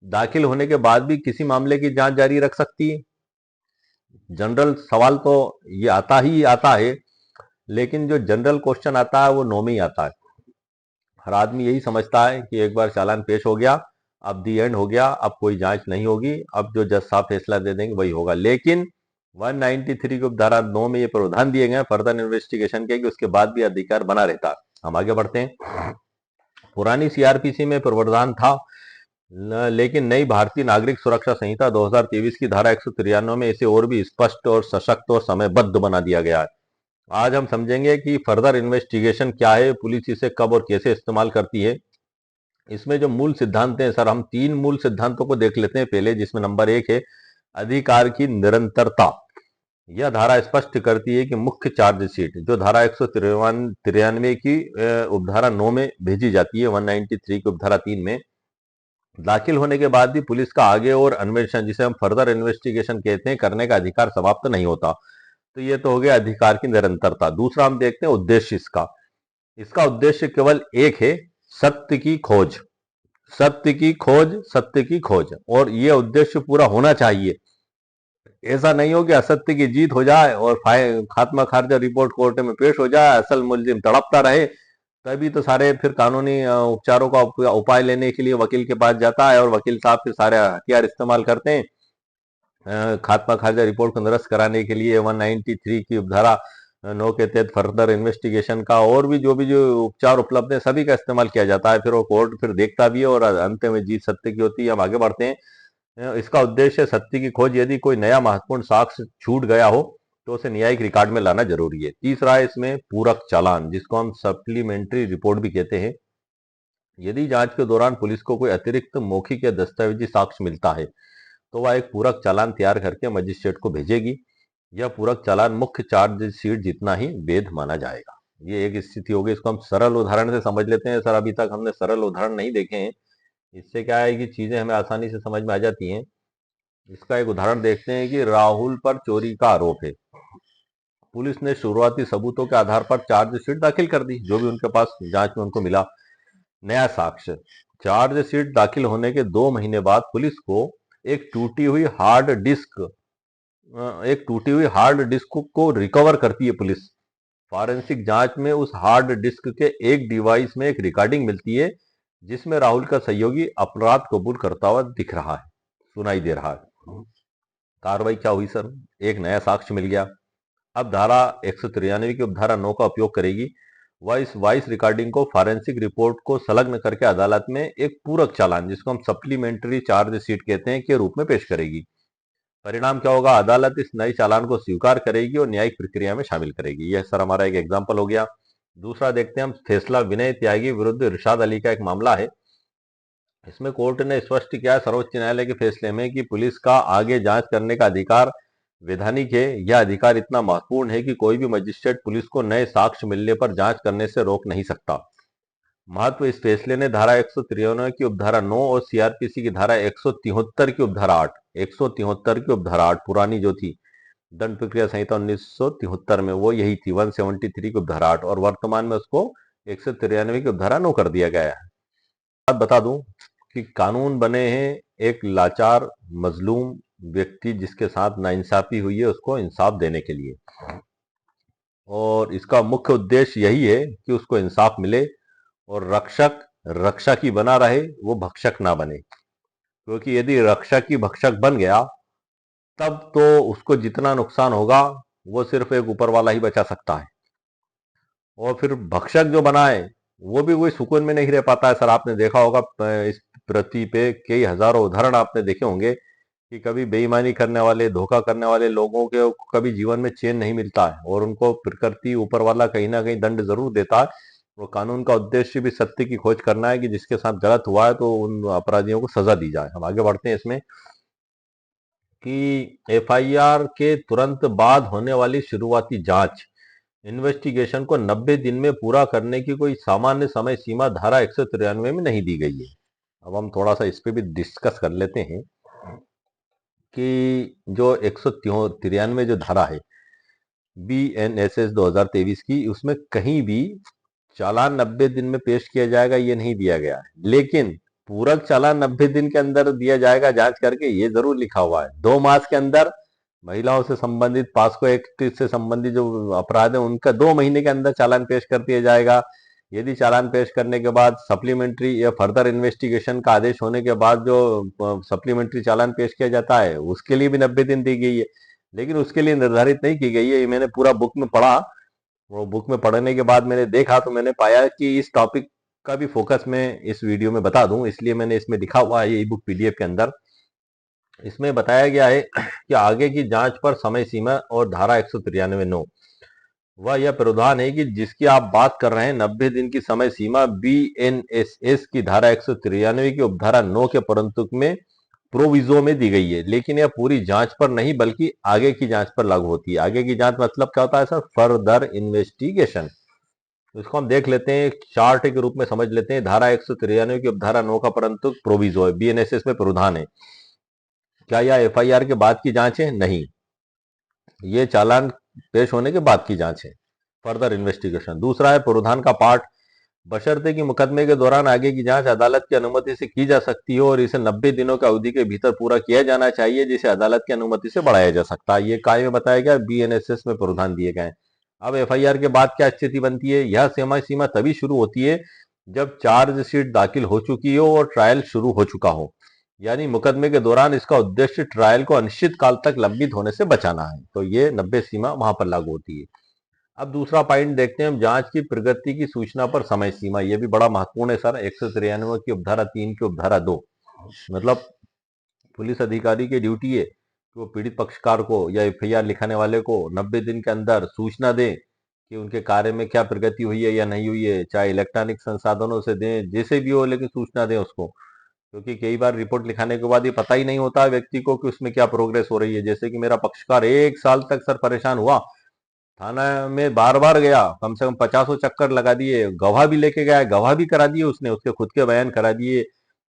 दाखिल होने के बाद भी किसी मामले की जांच जारी रख सकती है? जनरल सवाल तो ये आता है, लेकिन जो जनरल क्वेश्चन आता है वो 9 में ही आता है। हर आदमी यही समझता है कि एक बार चालान पेश हो गया, अब दी एंड हो गया, अब कोई जांच नहीं होगी, अब जो जज साहब फैसला दे देंगे वही होगा। लेकिन 193 की धारा 9 में ये प्रावधान दिए गए फर्दर इन्वेस्टिगेशन के कि उसके बाद भी अधिकार बना रहता है। हम आगे बढ़ते हैं। पुरानी CRPC में प्रावधान था, लेकिन नई भारतीय नागरिक सुरक्षा संहिता 2023 की धारा 193 में इसे और भी स्पष्ट और सशक्त और समयबद्ध बना दिया गया है। आज हम समझेंगे कि फर्दर इन्वेस्टिगेशन क्या है, पुलिस इसे कब और कैसे इस्तेमाल करती है। इसमें जो मूल सिद्धांत हैं सर, हम 3 मूल सिद्धांतों को देख लेते हैं पहले, जिसमें नंबर 1 है अधिकार की निरंतरता। यह धारा स्पष्ट करती है कि मुख्य चार्जशीट जो धारा 193 की उपधारा 9 में भेजी जाती है, 193 की उपधारा 3 में दाखिल होने के बाद भी पुलिस का आगे और अन्वेषण, जिसे हम फर्दर इन्वेस्टिगेशन कहते हैं, करने का अधिकार समाप्त नहीं होता। तो ये तो हो गया अधिकार की निरंतरता। दूसरा हम देखते हैं उद्देश्य इसका। इसका उद्देश्य केवल एक है, सत्य की खोज, सत्य की खोज, सत्य की खोज। और ये उद्देश्य पूरा होना चाहिए। ऐसा नहीं हो कि असत्य की जीत हो जाए और खात्मा खारिजा रिपोर्ट कोर्ट में पेश हो जाए, असल मुलजिम तड़पता रहे। तभी तो सारे फिर कानूनी उपचारों का उपाय लेने के लिए वकील के पास जाता है और वकील साहब फिर सारे हथियार इस्तेमाल करते हैं खात्मा खारिजा रिपोर्ट को निरस्त कराने के लिए। 193 की उपधारा नो के तहत फर्दर इन्वेस्टिगेशन का और भी जो उपचार उपलब्ध है सभी का इस्तेमाल किया जाता है। फिर वो कोर्ट फिर देखता भी है और अंत में जीत सत्य की होती है। हम आगे बढ़ते हैं। इसका उद्देश्य सत्य की खोज। यदि कोई नया महत्वपूर्ण साक्ष्य छूट गया हो तो उसे न्यायिक रिकॉर्ड में लाना जरूरी है। तीसरा है इसमें पूरक चालान, जिसको हम सप्लीमेंट्री रिपोर्ट भी कहते हैं। यदि जांच के दौरान पुलिस को कोई अतिरिक्त मौखिक या दस्तावेजी साक्ष्य मिलता है तो वह एक पूरक चालान तैयार करके मजिस्ट्रेट को भेजेगी। यह पूरक चालान मुख्य चार्जशीट जितना ही वैध माना जाएगा। ये एक स्थिति होगी। इसको हम सरल उदाहरण से समझ लेते हैं। सर, अभी तक हमने सरल उदाहरण नहीं देखे हैं। इससे क्या है कि चीजें हमें आसानी से समझ में आ जाती हैं। इसका एक उदाहरण देखते हैं कि राहुल पर चोरी का आरोप है। पुलिस ने शुरुआती सबूतों के आधार पर चार्जशीट दाखिल कर दी, जो भी उनके पास जांच में उनको मिला नया साक्ष्य। चार्जशीट दाखिल होने के 2 महीने बाद पुलिस को एक टूटी हुई हार्ड डिस्क को रिकवर करती है पुलिस। फॉरेंसिक जांच में उस हार्ड डिस्क के एक डिवाइस में एक रिकॉर्डिंग मिलती है जिसमें राहुल का सहयोगी अपराध कबूल करता हुआ दिख रहा है, सुनाई दे रहा है। कार्रवाई क्या हुई सर? एक नया साक्ष्य मिल गया। अब धारा 193 की उपधारा 9 का उपयोग करेगी। वह इस वॉइस रिकॉर्डिंग को फॉरेंसिक रिपोर्ट को संलग्न करके अदालत में एक पूरक चालान, जिसको हम सप्लीमेंट्री चार्जशीट कहते हैं, के रूप में पेश करेगी। परिणाम क्या होगा? अदालत इस नए चालान को स्वीकार करेगी और न्यायिक प्रक्रिया में शामिल करेगी। यह सर हमारा एक एग्जाम्पल हो गया। दूसरा देखते हैं हम फैसला विनय त्यागी विरुद्ध इरशाद अली का एक मामला है। इसमें कोर्ट ने स्पष्ट किया सर्वोच्च न्यायालय के फैसले में कि पुलिस का आगे जांच करने का अधिकार वैधानिक है। यह अधिकार इतना महत्वपूर्ण है कि कोई भी मजिस्ट्रेट पुलिस को नए साक्ष्य मिलने पर जांच करने से रोक नहीं सकता। महत्व इस फैसले ने धारा 193 की उपधारा 9 और सीआरपीसी की धारा 173 की उपधारा 8, 173 की उपधारा 8 पुरानी जो थी दंड प्रक्रिया संहिता 1973 में, वो यही थी 173 की उपधारा 8, और वर्तमान में उसको 193 की उपधारा 9 कर दिया गया है। बात बता दूं कि कानून बने हैं एक लाचार मजलूम व्यक्ति जिसके साथ नाइंसाफी हुई है उसको इंसाफ देने के लिए, और इसका मुख्य उद्देश्य यही है कि उसको इंसाफ मिले और रक्षक रक्षा की बना रहे, वो भक्षक ना बने। क्योंकि यदि रक्षक ही भक्षक बन गया तब तो उसको जितना नुकसान होगा वो सिर्फ एक ऊपर वाला ही बचा सकता है, और फिर भक्षक जो बना है वो भी कोई सुकून में नहीं रह पाता है। सर, आपने देखा होगा इस पृथ्वी पे कई हजारों उदाहरण आपने देखे होंगे कि कभी बेईमानी करने वाले, धोखा करने वाले लोगों के कभी जीवन में चैन नहीं मिलता है, और उनको प्रकृति ऊपर वाला कहीं ना कहीं दंड जरूर देता है। वो कानून का उद्देश्य भी सत्य की खोज करना है कि जिसके साथ गलत हुआ है तो उन अपराधियों को सजा दी जाए। हम आगे बढ़ते हैं इसमें कि एफआईआर के तुरंत बाद होने वाली शुरुआती जांच इन्वेस्टिगेशन को 90 दिन में पूरा करने की कोई सामान्य समय सीमा धारा 193 में नहीं दी गई है। अब हम थोड़ा सा इस पे भी डिस्कस कर लेते हैं कि जो 193 जो धारा है BNSS 2023 की, उसमें कहीं भी चालान 90 दिन में पेश किया जाएगा ये नहीं दिया गया है, लेकिन पूरक चालान 90 दिन के अंदर दिया जाएगा जांच करके, ये जरूर लिखा हुआ है। 2 मास के अंदर महिलाओं से संबंधित पास्को एक्ट से संबंधित जो अपराध है उनका 2 महीने के अंदर चालान पेश कर दिया जाएगा। यदि चालान पेश करने के बाद सप्लीमेंट्री या फर्दर इन्वेस्टिगेशन का आदेश होने के बाद जो सप्लीमेंट्री चालान पेश किया जाता है उसके लिए भी 90 दिन दी गई है, लेकिन उसके लिए निर्धारित नहीं की गई है। ये मैंने पूरा बुक में पढ़ा, वो बुक में पढ़ने के बाद मैंने देखा तो मैंने पाया कि इस टॉपिक का भी फोकस मैं इस वीडियो में बता दूं, इसलिए मैंने इसमें लिखा हुआ है ये बुक PDF के अंदर। इसमें बताया गया है कि आगे की जांच पर समय सीमा और धारा 193(9) वह यह प्रावधान है कि जिसकी आप बात कर रहे हैं 90 दिन की समय सीमा BNSS की धारा 193 की उपधारा 9 के परंतु में प्रोविजो में दी गई है, लेकिन यह पूरी जांच पर नहीं बल्कि आगे की जांच पर लागू होती है। आगे की जांच मतलब क्या होता है सर? Further investigation. इसको हम देख लेते हैं, चार्ट के रूप में समझ लेते हैं। धारा 193 की उपधारा 9 का परंतु प्रोविजो है, BNSS में प्रावधान है। क्या यह FIR के बाद की जांच है? नहीं, ये चालान पेश होने के बाद की जांच है, फर्दर इन्वेस्टिगेशन। दूसरा है प्रावधान का पार्ट, बशर्ते कि मुकदमे के दौरान आगे की जांच अदालत की अनुमति से की जा सकती हो और इसे 90 दिनों की अवधि के भीतर पूरा किया जाना चाहिए, जिसे अदालत की अनुमति से बढ़ाया जा सकता है। ये काय में बताया गया, BNSS में प्रावधान दिए गए। अब FIR के बाद क्या स्थिति बनती है? यह समय सीमा तभी शुरू होती है जब चार्जशीट दाखिल हो चुकी हो और ट्रायल शुरू हो चुका हो, यानी मुकदमे के दौरान इसका उद्देश्य ट्रायल को अनिश्चित काल तक लंबित होने से बचाना है। तो ये 90 सीमा वहां पर लागू होती है। अब दूसरा पॉइंट देखते हैं हम, जांच की प्रगति की सूचना पर समय सीमा। ये भी बड़ा महत्वपूर्ण है सर। 193 की उपधारा 3 की उपधारा 2, मतलब पुलिस अधिकारी की ड्यूटी है कि वो पीड़ित पक्षकार को या एफआईआर लिखाने वाले को 90 दिन के अंदर सूचना दें कि उनके कार्य में क्या प्रगति हुई है या नहीं हुई है, चाहे इलेक्ट्रॉनिक संसाधनों से दें, जैसे भी हो, लेकिन सूचना दें उसको। क्योंकि कई बार रिपोर्ट लिखाने के बाद ये पता ही नहीं होता व्यक्ति को कि उसमें क्या प्रोग्रेस हो रही है। जैसे कि मेरा पक्षकार 1 साल तक सर परेशान हुआ, थाना में बार बार गया, कम से कम 50 चक्कर लगा दिए, गवाह भी लेके गया, गवाह भी करा दिए उसने, उसके खुद के बयान करा दिए,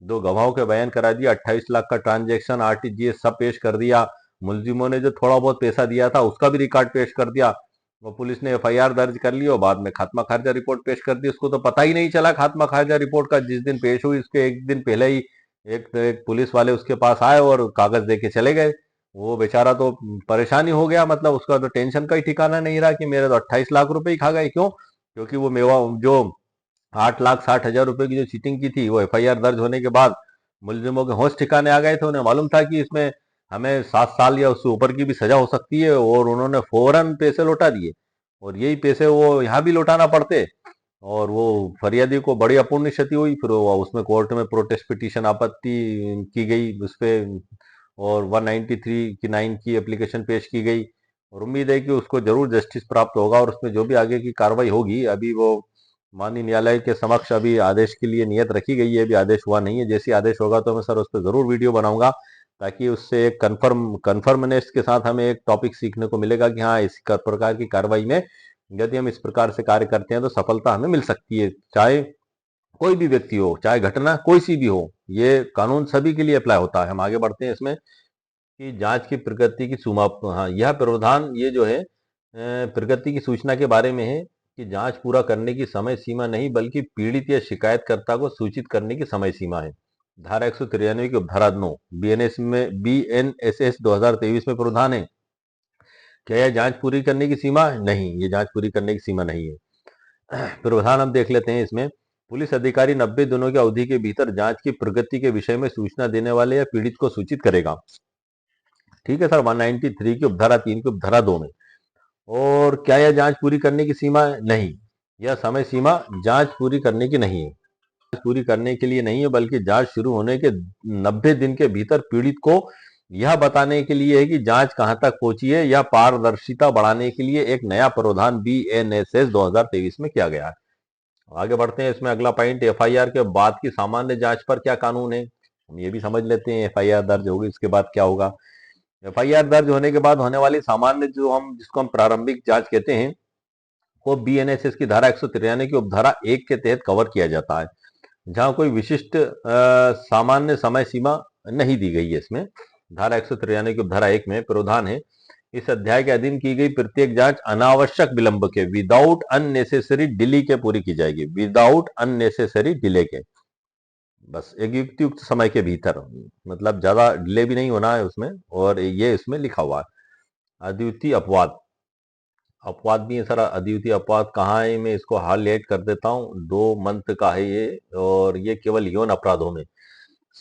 2 गवाहों के बयान करा दिए, 28 लाख का ट्रांजेक्शन आरटीजीएस सब पेश कर दिया, मुलजिमों ने जो थोड़ा बहुत पैसा दिया था उसका भी रिकॉर्ड पेश कर दिया। वो पुलिस ने एफआईआर दर्ज कर ली और बाद में खात्मा खारिजा रिपोर्ट पेश कर दी। उसको तो पता ही नहीं चला खात्मा खारिजा रिपोर्ट का। जिस दिन पेश हुई उसके एक दिन पहले ही एक पुलिस वाले उसके पास आए और कागज दे के चले गए। वो बेचारा तो परेशानी हो गया, मतलब उसका तो टेंशन का ही ठिकाना नहीं रहा कि मेरे तो 28 लाख रुपए ही खा गए। क्यों? क्योंकि वो मेवा जो 8,60,000 रुपए की जो चीटिंग की थी, वो एफआईआर दर्ज होने के बाद मुलजिमों के होश ठिकाने आ गए थे। उन्हें मालूम था कि इसमें हमें 7 साल या उससे ऊपर की भी सजा हो सकती है, और उन्होंने फौरन पैसे लौटा दिए। और यही पैसे वो यहाँ भी लौटाना पड़ते, और वो फरियादी को बड़ी अपूर्ण क्षति हुई। फिर वो उसमें कोर्ट में प्रोटेस्ट पिटीशन आपत्ति की गई उस पे, और 193 की 9 की एप्लीकेशन पेश की गई, और उम्मीद है कि उसको जरूर जस्टिस प्राप्त होगा। और उसमें जो भी आगे की कार्रवाई होगी, अभी वो माननीय न्यायालय के समक्ष अभी आदेश के लिए नियत रखी गई है, अभी आदेश हुआ नहीं है। जैसे आदेश होगा तो मैं सर उस पर जरूर वीडियो बनाऊंगा, ताकि उससे एक कन्फर्मनेस के साथ हमें एक टॉपिक सीखने को मिलेगा कि हाँ, इस प्रकार की कार्रवाई में यदि हम इस प्रकार से कार्य करते हैं तो सफलता हमें मिल सकती है। चाहे कोई भी व्यक्ति हो, चाहे घटना कोई सी भी हो, ये कानून सभी के लिए अप्लाई होता है। हम आगे बढ़ते हैं इसमें कि जांच की प्रगति की सूमा। हाँ, यह प्रावधान ये जो है प्रगति की सूचना के बारे में है कि जांच पूरा करने की समय सीमा नहीं, बल्कि पीड़ित या शिकायतकर्ता को सूचित करने की समय सीमा है। धारा 193 की उपधारा 9 बीएनएसएस 2023 में प्रावधान है। क्या यह जांच पूरी करने की सीमा? नहीं, ये जांच पूरी करने की सीमा नहीं है। प्रावधान हम देख लेते हैं इसमें। पुलिस अधिकारी 90 दिनों की अवधि के भीतर जांच की प्रगति के विषय में सूचना देने वाले या पीड़ित को सूचित करेगा। ठीक है सर। 193 की उपधारा 3 की उपधारा 2 में। और क्या यह जांच पूरी करने की सीमा है? नहीं, यह समय सीमा जांच पूरी करने की नहीं है। जांच पूरी करने के लिए नहीं है, बल्कि जांच शुरू होने के 90 दिन के भीतर पीड़ित को यह बताने के लिए है कि जांच कहां तक पहुंची है। यह पारदर्शिता बढ़ाने के लिए एक नया प्रावधान बीएनएसएस 2023 में किया गया है। आगे बढ़ते हैं इसमें। अगला पॉइंट, एफआईआर के बाद की सामान्य जांच पर क्या कानून है, हम ये भी समझ लेते हैं। एफआईआर दर्ज होगी इसके बाद क्या होगा। एफआईआर दर्ज होने के बाद होने वाली सामान्य जो हम जिसको हम प्रारंभिक जांच कहते हैं, वो बीएनएसएस की धारा 193 की उपधारा 1 के तहत कवर किया जाता है, जहां कोई विशिष्ट सामान्य समय सीमा नहीं दी गई है। इसमें धारा 193 की उपधारा 1 में प्रावधान है, इस अध्याय के अधीन की गई प्रत्येक जांच अनावश्यक विलंब के, विदाउट अननेसेसरी डिले के पूरी की जाएगी। विदाउट अननेसेसरी डिले के, बस एक युक्त समय के भीतर, मतलब ज्यादा डिले भी नहीं होना है उसमें। और ये इसमें लिखा हुआ है। अद्वितीय अपवाद, अपवाद भी है सर। अद्वितीय अपवाद कहाँ है, मैं इसको हाईलाइट कर देता हूँ। 2 मंथ का है ये, और ये केवल यौन अपराधों में,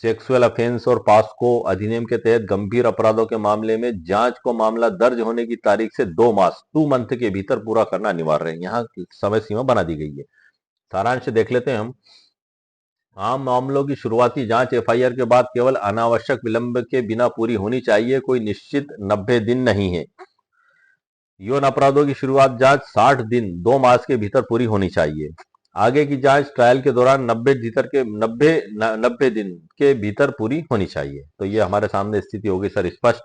सेक्सुअल अफेंस और पास्को अधिनियम के तहत गंभीर अपराधों के मामले में जांच को मामला दर्ज होने की तारीख से 2 मास 2 मंथ के भीतर पूरा करना अनिवार्य है। यहाँ समय सीमा बना दी गई है। सारांश देख लेते हैं हम। आम मामलों की शुरुआती जांच एफआईआर के बाद केवल अनावश्यक विलंब के बिना पूरी होनी चाहिए, कोई निश्चित 90 दिन नहीं है। यौन अपराधों की शुरुआत जांच 60 दिन 2 मास के भीतर पूरी होनी चाहिए। आगे की जांच ट्रायल के दौरान 90 दिन के भीतर पूरी होनी चाहिए। तो ये हमारे सामने स्थिति होगी सर स्पष्ट।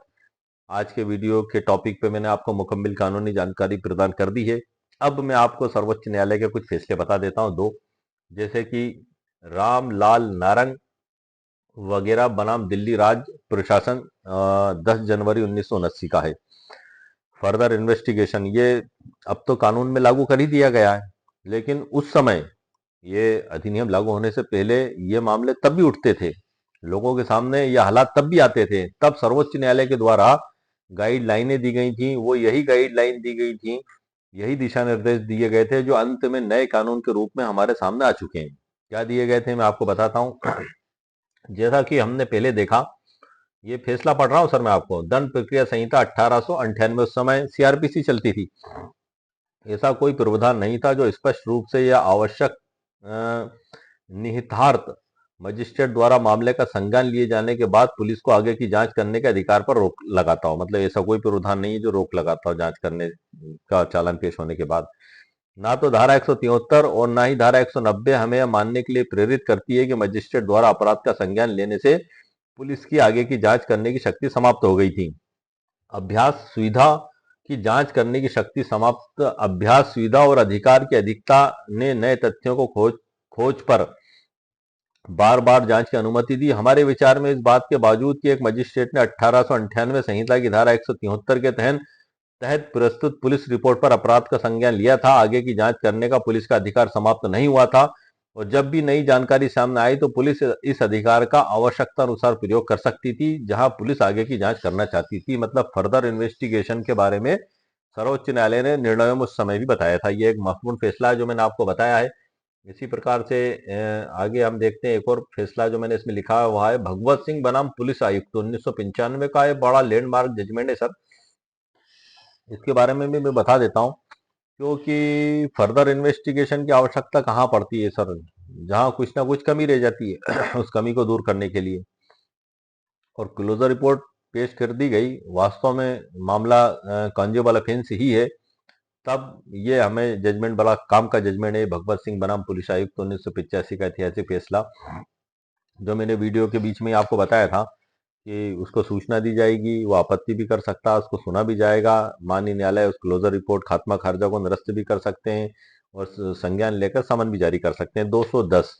आज के वीडियो के टॉपिक पे मैंने आपको मुकम्मल कानूनी जानकारी प्रदान कर दी है। अब मैं आपको सर्वोच्च न्यायालय के कुछ फैसले बता देता हूँ, दो, जैसे कि रामलाल नारंग वगैरह बनाम दिल्ली राज्य प्रशासन 10 जनवरी 1979 का है। फर्दर इन्वेस्टिगेशन, ये अब तो कानून में लागू कर ही दिया गया है, लेकिन उस समय ये अधिनियम लागू होने से पहले ये मामले तब भी उठते थे, लोगों के सामने ये हालात तब भी आते थे। तब सर्वोच्च न्यायालय के द्वारा गाइडलाइनें दी गई थी, वो यही गाइडलाइन दी गई थी, यही दिशा निर्देश दिए गए थे, जो अंत में नए कानून के रूप में हमारे सामने आ चुके हैं। क्या दिए गए थे मैं आपको बताता हूँ। जैसा कि हमने पहले देखा, ये फैसला पढ़ रहा हूं सर मैं आपको। दंड प्रक्रिया संहिता 1898, उस समय सीआरपीसी चलती थी। ऐसा कोई प्रावधान नहीं था जो स्पष्ट रूप से या आवश्यक निहितार्थ मजिस्ट्रेट द्वारा मामले का संज्ञान लिए जाने के बाद पुलिस को आगे की जांच करने के अधिकार पर रोक लगाता हो। मतलब ऐसा कोई प्रावधान नहीं है जो रोक लगाता हो जांच करने का चालान पेश होने के बाद। ना तो धारा 173 और ना ही धारा 190 हमें यह मानने के लिए प्रेरित करती है कि मजिस्ट्रेट द्वारा अपराध का संज्ञान लेने से पुलिस की आगे की जांच करने की शक्ति समाप्त हो गई थी। अभ्यास सुविधा की जांच करने की शक्ति समाप्त, अभ्यास सुविधा और अधिकार की अधिकता ने नए तथ्यों को खोज पर बार बार जांच की अनुमति दी। हमारे विचार में इस बात के बावजूद कि एक मजिस्ट्रेट ने 1898 संहिता की धारा 173 के तहत प्रस्तुत पुलिस रिपोर्ट पर अपराध का संज्ञान लिया था, आगे की जांच करने का पुलिस का अधिकार समाप्त नहीं हुआ था। और जब भी नई जानकारी सामने आई तो पुलिस इस अधिकार का आवश्यकता अनुसार प्रयोग कर सकती थी जहां पुलिस आगे की जांच करना चाहती थी। मतलब फर्दर इन्वेस्टिगेशन के बारे में सर्वोच्च न्यायालय ने निर्णयों में उस समय भी बताया था। ये एक महत्वपूर्ण फैसला है जो मैंने आपको बताया है। इसी प्रकार से आगे हम देखते हैं एक और फैसला जो मैंने इसमें लिखा है वह है भगवत सिंह बनाम पुलिस आयुक्त 1995 का। एक बड़ा लैंडमार्क जजमेंट है सर। इसके बारे में भी मैं बता देता हूँ क्योंकि फर्दर इन्वेस्टिगेशन की आवश्यकता कहाँ पड़ती है सर, जहां कुछ ना कुछ कमी रह जाती है उस कमी को दूर करने के लिए और क्लोजर रिपोर्ट पेश कर दी गई, वास्तव में मामला कॉन्जेबल ऑफेंस ही है, तब ये हमें जजमेंट बड़ा काम का जजमेंट है। भगवत सिंह बनाम पुलिस आयुक्त 1985 का ऐतिहासिक फैसला जो मैंने वीडियो के बीच में ही आपको बताया था कि उसको सूचना दी जाएगी, वो आपत्ति भी कर सकता है, उसको सुना भी जाएगा। माननीय न्यायालय उस क्लोजर रिपोर्ट खात्मा खारिजा को निरस्त भी कर सकते हैं और संज्ञान लेकर समन भी जारी कर सकते हैं। 210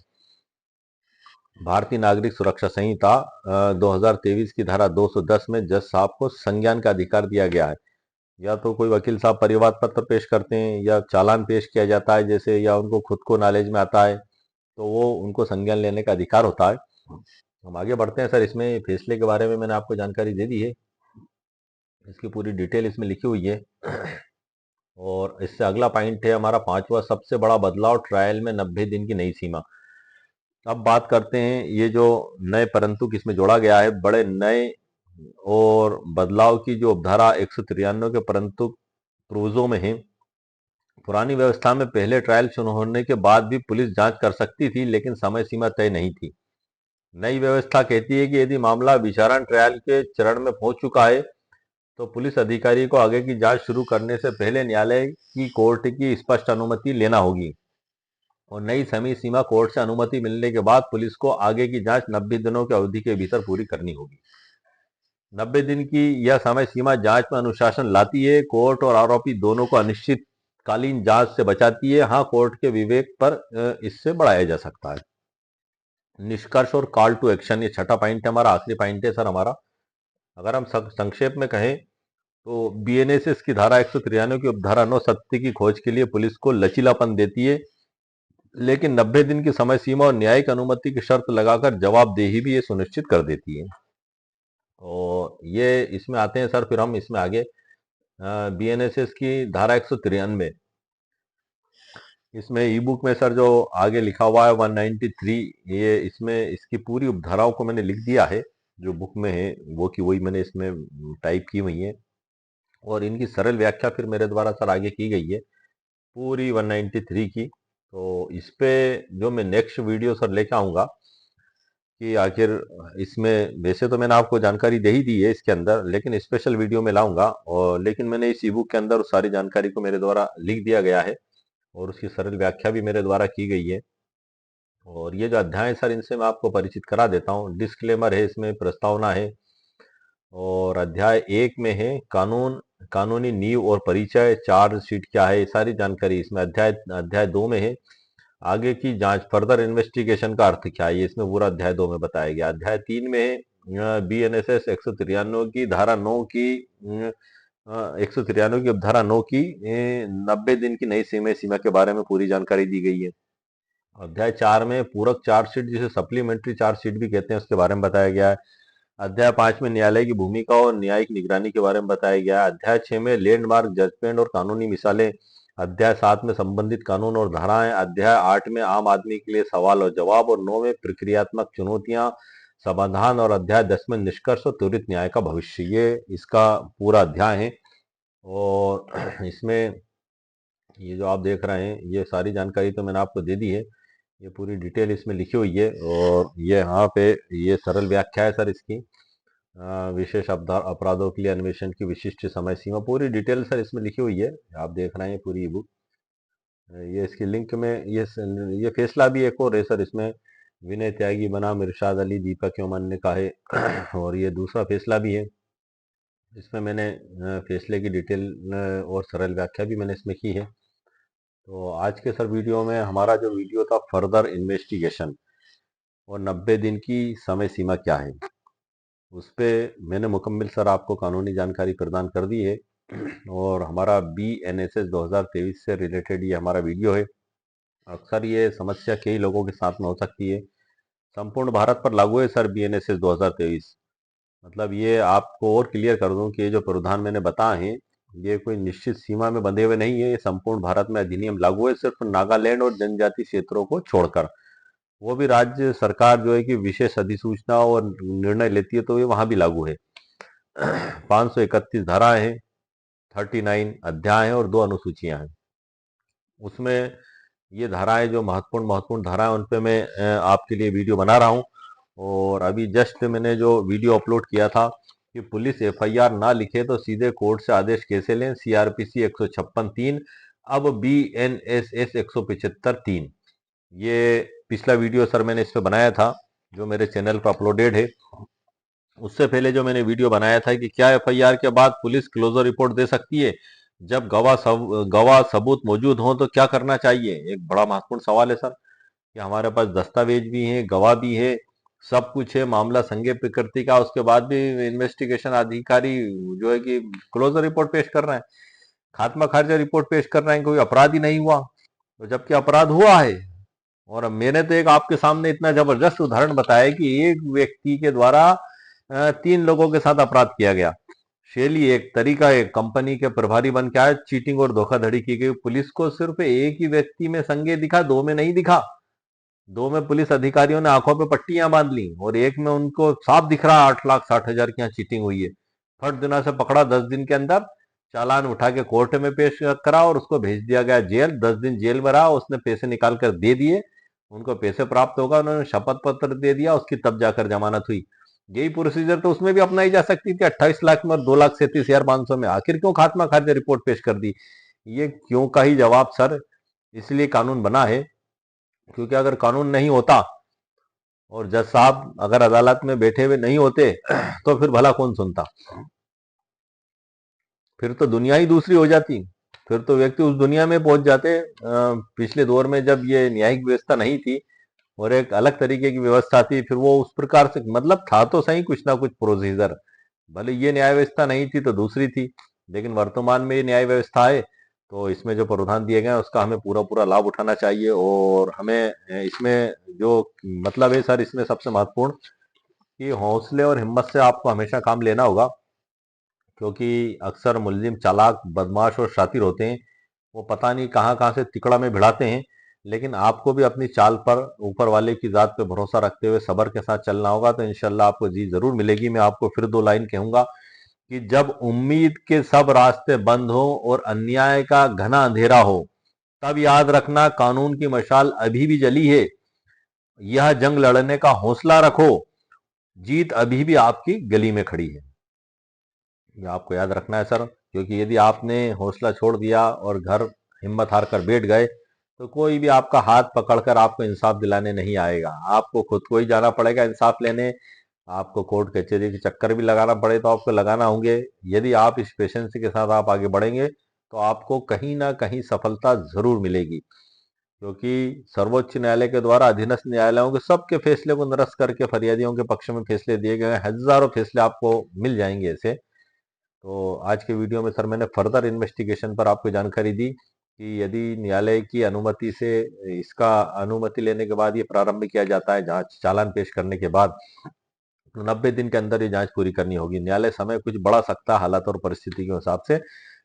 भारतीय नागरिक सुरक्षा संहिता 2023 की धारा 210 में जज साहब को संज्ञान का अधिकार दिया गया है। या तो कोई वकील साहब परिवाद पत्र पेश करते हैं या चालान पेश किया जाता है जैसे, या उनको खुद को नॉलेज में आता है तो वो उनको संज्ञान लेने का अधिकार होता है। हम आगे बढ़ते हैं सर। इसमें फैसले के बारे में मैंने आपको जानकारी दे दी है, इसकी पूरी डिटेल इसमें लिखी हुई है। और इससे अगला पॉइंट है हमारा 5वां, सबसे बड़ा बदलाव ट्रायल में 90 दिन की नई सीमा। अब बात करते हैं ये जो नए परंतु किसमें जोड़ा गया है, बड़े नए और बदलाव की जो उपधारा 193 के परंतु प्रोविजो में है। पुरानी व्यवस्था में पहले ट्रायल शुरू होने के बाद भी पुलिस जांच कर सकती थी लेकिन समय सीमा तय नहीं थी। नई व्यवस्था कहती है कि यदि मामला विचारण ट्रायल के चरण में पहुंच चुका है तो पुलिस अधिकारी को आगे की जांच शुरू करने से पहले न्यायालय की कोर्ट की स्पष्ट अनुमति लेना होगी और नई समय सीमा कोर्ट से अनुमति मिलने के बाद पुलिस को आगे की जांच 90 दिनों की अवधि के भीतर पूरी करनी होगी। 90 दिन की यह समय सीमा जांच में अनुशासन लाती है, कोर्ट और आरोपी दोनों को अनिश्चितकालीन जांच से बचाती है। हाँ, कोर्ट के विवेक पर इससे बढ़ाया जा सकता है। निष्कर्ष और कॉल टू एक्शन, ये छठा पॉइंट है हमारा, आखिरी पॉइंट है सर हमारा। अगर हम संक्षेप में कहें तो बीएनएसएस की धारा 193 की उपधारा 9 सत्य की खोज के लिए पुलिस को लचीलापन देती है लेकिन 90 दिन की समय सीमा और न्यायिक अनुमति की शर्त लगाकर जवाबदेही भी ये सुनिश्चित कर देती है। और ये इसमें आते हैं सर, फिर हम इसमें आगे बीएनएसएस की धारा 193, इसमें ई बुक में सर जो आगे लिखा हुआ है 193, ये इसमें इसकी पूरी उपधाराओं को मैंने लिख दिया है जो बुक में है वो की वही मैंने इसमें टाइप की हुई है और इनकी सरल व्याख्या फिर मेरे द्वारा सर आगे की गई है पूरी 193 की। तो इस पे जो मैं नेक्स्ट वीडियो सर लेके आऊँगा कि आखिर इसमें, वैसे तो मैंने आपको जानकारी दे ही दी है इसके अंदर, लेकिन स्पेशल वीडियो में लाऊंगा। और लेकिन मैंने इस ई बुक के अंदर उस सारी जानकारी को मेरे द्वारा लिख दिया गया है और उसकी सरल व्याख्या भी मेरे द्वारा की गई है। और ये जो अध्याय है सर इनसे मैं आपको परिचित करा देता हूँ। डिस्क्लेमर है, इसमें प्रस्तावना है। और अध्याय 1 में है कानून, कानूनी नींव और परिचय, चार्जशीट क्या है, ये सारी जानकारी इसमें। अध्याय 2 में है आगे की जांच, फर्दर इन्वेस्टिगेशन का अर्थ क्या है, ये इसमें पूरा अध्याय 2 में बताया गया। अध्याय 3 में है बीएनएसएस 193 की धारा 9 की 193 की धारा 9 की 90 दिन की नई सीमा के बारे में पूरी जानकारी दी गई है। अध्याय 4 में पूरक चार्जशीट, जिसे सप्लीमेंट्री चार्जशीट भी कहते हैं, उसके बारे में बताया गया है। अध्याय 5 में न्यायालय की भूमिका और न्यायिक निगरानी के बारे में बताया गया है। अध्याय 6 में लैंडमार्क जजमेंट और कानूनी मिसालें। अध्याय 7 में संबंधित कानून और धाराएं। अध्याय 8 में आम आदमी के लिए सवाल और जवाब और 9 में प्रक्रियात्मक चुनौतियां, समाधान और अध्याय 10 में निष्कर्ष और त्वरित न्याय का भविष्य। ये इसका पूरा अध्याय है। और इसमें ये जो आप देख रहे हैं ये सारी जानकारी तो मैंने आपको दे दी है, ये पूरी डिटेल इसमें लिखी हुई है। और ये यहाँ पे ये सरल व्याख्या है सर इसकी। विशेष अपराधों के लिए अन्वेषण की विशिष्ट समय सीमा, पूरी डिटेल सर इसमें लिखी हुई है। आप देख रहे हैं पूरी ई बुक। ये इसकी लिंक में ये फैसला भी एक और है सर इसमें, विनय त्यागी बनाम इरशाद अली दीपक अमन का है। और ये दूसरा फैसला भी है, इसमें मैंने फैसले की डिटेल और सरल व्याख्या भी मैंने इसमें की है। तो आज के सर वीडियो में हमारा जो वीडियो था फर्दर इन्वेस्टिगेशन और 90 दिन की समय सीमा क्या है, उस पे मैंने मुकम्मल सर आपको कानूनी जानकारी प्रदान कर दी है। और हमारा BNSS 2023 से रिलेटेड ये हमारा वीडियो है। अक्सर ये समस्या कई लोगों के साथ में हो सकती है। संपूर्ण भारत पर लागू है सर BNSS 2023। मतलब ये आपको और क्लियर कर दूं कि ये जो प्रावधान मैंने बताए हैं ये कोई निश्चित सीमा में बंधे हुए नहीं है। ये संपूर्ण भारत में अधिनियम लागू है, सिर्फ नागालैंड और जनजाति क्षेत्रों को छोड़कर। वो भी राज्य सरकार जो है कि विशेष अधिसूचना और निर्णय लेती है तो ये वहां भी लागू है। 531 धाराएं हैं, 39 अध्याय हैं और 2 अनुसूचियां हैं। उसमें ये धाराएं जो महत्वपूर्ण महत्वपूर्ण धाराएं उन पे मैं आपके लिए वीडियो बना रहा हूँ। और अभी जस्ट मैंने जो वीडियो अपलोड किया था कि पुलिस FIR ना लिखे तो सीधे कोर्ट से आदेश कैसे लें, CRPC 156(3), अब BNSS 175(3), ये पिछला वीडियो सर मैंने इस पे बनाया था जो मेरे चैनल पर अपलोडेड है। उससे पहले जो मैंने वीडियो बनाया था कि क्या FIR के बाद पुलिस क्लोजर रिपोर्ट दे सकती है, जब गवाह सबूत मौजूद हो तो क्या करना चाहिए। एक बड़ा महत्वपूर्ण सवाल है सर कि हमारे पास दस्तावेज भी हैं, गवाह भी है, सब कुछ है, मामला संज्ञेय प्रकृति का, उसके बाद भी इन्वेस्टिगेशन अधिकारी जो है कि क्लोजर रिपोर्ट पेश कर रहे हैं, खात्मा खारिज रिपोर्ट पेश कर रहे हैं, कोई अपराध ही नहीं हुआ। तो जबकि अपराध हुआ है। और अब मैंने तो एक आपके सामने इतना जबरदस्त उदाहरण बताया कि एक व्यक्ति के द्वारा 3 लोगों के साथ अपराध किया गया। शैली एक, तरीका एक, कंपनी के प्रभारी बन के आए, चीटिंग और धोखाधड़ी की गई। पुलिस को सिर्फ एक ही व्यक्ति में संज्ञेय दिखा, 2 में नहीं दिखा। 2 में पुलिस अधिकारियों ने आंखों पे पट्टियां बांध ली और एक में उनको साफ दिख रहा 8,60,000 की यहाँ चीटिंग हुई है। फट दिना से पकड़ा, 10 दिन के अंदर चालान उठा के कोर्ट में पेश करा और उसको भेज दिया गया जेल। 10 दिन जेल में रहा, उसने पैसे निकाल कर दे दिए, उनको पैसे प्राप्त होगा, उन्होंने शपथ पत्र दे दिया, उसकी तब जाकर जमानत हुई। यही प्रोसीजर तो उसमें भी अपनाई जा सकती थी 28 लाख में और 2,37,500 में। आखिर क्यों खात्मा खारिज रिपोर्ट पेश कर दी? ये क्यों का ही जवाब सर इसलिए कानून बना है क्योंकि अगर कानून नहीं होता और जज साहब अगर अदालत में बैठे हुए नहीं होते तो फिर भला कौन सुनता? फिर तो दुनिया ही दूसरी हो जाती, फिर तो व्यक्ति उस दुनिया में पहुंच जाते। पिछले दौर में जब ये न्यायिक व्यवस्था नहीं थी और एक अलग तरीके की व्यवस्था थी, फिर वो उस प्रकार से मतलब था तो सही कुछ ना कुछ प्रोसीजर, भले ये न्याय व्यवस्था नहीं थी तो दूसरी थी, लेकिन वर्तमान में ये न्याय व्यवस्था है तो इसमें जो प्रावधान दिए गए हैं उसका हमें पूरा पूरा लाभ उठाना चाहिए। और हमें इसमें जो मतलब है सर इसमें सबसे महत्वपूर्ण कि हौसले और हिम्मत से आपको हमेशा काम लेना होगा, क्योंकि अक्सर मुलजिम चालाक, बदमाश और शातिर होते हैं। वो पता नहीं कहाँ कहाँ से तिकड़ा में भिड़ाते हैं। लेकिन आपको भी अपनी चाल पर ऊपर वाले की जात पे भरोसा रखते हुए सब्र के साथ चलना होगा, तो इंशाल्लाह आपको जीत जरूर मिलेगी। मैं आपको फिर 2 लाइन कहूंगा कि जब उम्मीद के सब रास्ते बंद हो और अन्याय का घना अंधेरा हो, तब याद रखना कानून की मशाल अभी भी जली है। यह जंग लड़ने का हौसला रखो, जीत अभी भी आपकी गली में खड़ी है। ये आपको याद रखना है सर, क्योंकि यदि आपने हौसला छोड़ दिया और घर हिम्मत हार कर बैठ गए तो कोई भी आपका हाथ पकड़कर आपको इंसाफ दिलाने नहीं आएगा। आपको खुद को ही जाना पड़ेगा इंसाफ लेने। आपको कोर्ट कचहरी के चक्कर भी लगाना पड़े तो आपको लगाना होंगे। यदि आप इस पेशेंसी के साथ आप आगे बढ़ेंगे तो आपको कहीं ना कहीं सफलता जरूर मिलेगी, क्योंकि सर्वोच्च न्यायालय के द्वारा अधीनस्थ न्यायालयों के सबके फैसले को निरस्त करके फरियादियों के पक्ष में फैसले दिए गए हैं। हजारों फैसले आपको मिल जाएंगे ऐसे। तो आज के वीडियो में सर मैंने फर्दर इन्वेस्टिगेशन पर आपको जानकारी दी कि यदि न्यायालय की अनुमति से, इसका अनुमति लेने के बाद ये प्रारंभ किया जाता है जांच, चालान पेश करने के बाद, तो 90 दिन के अंदर ये जांच पूरी करनी होगी। न्यायालय समय कुछ बढ़ा सकता है हालात और परिस्थिति के हिसाब से,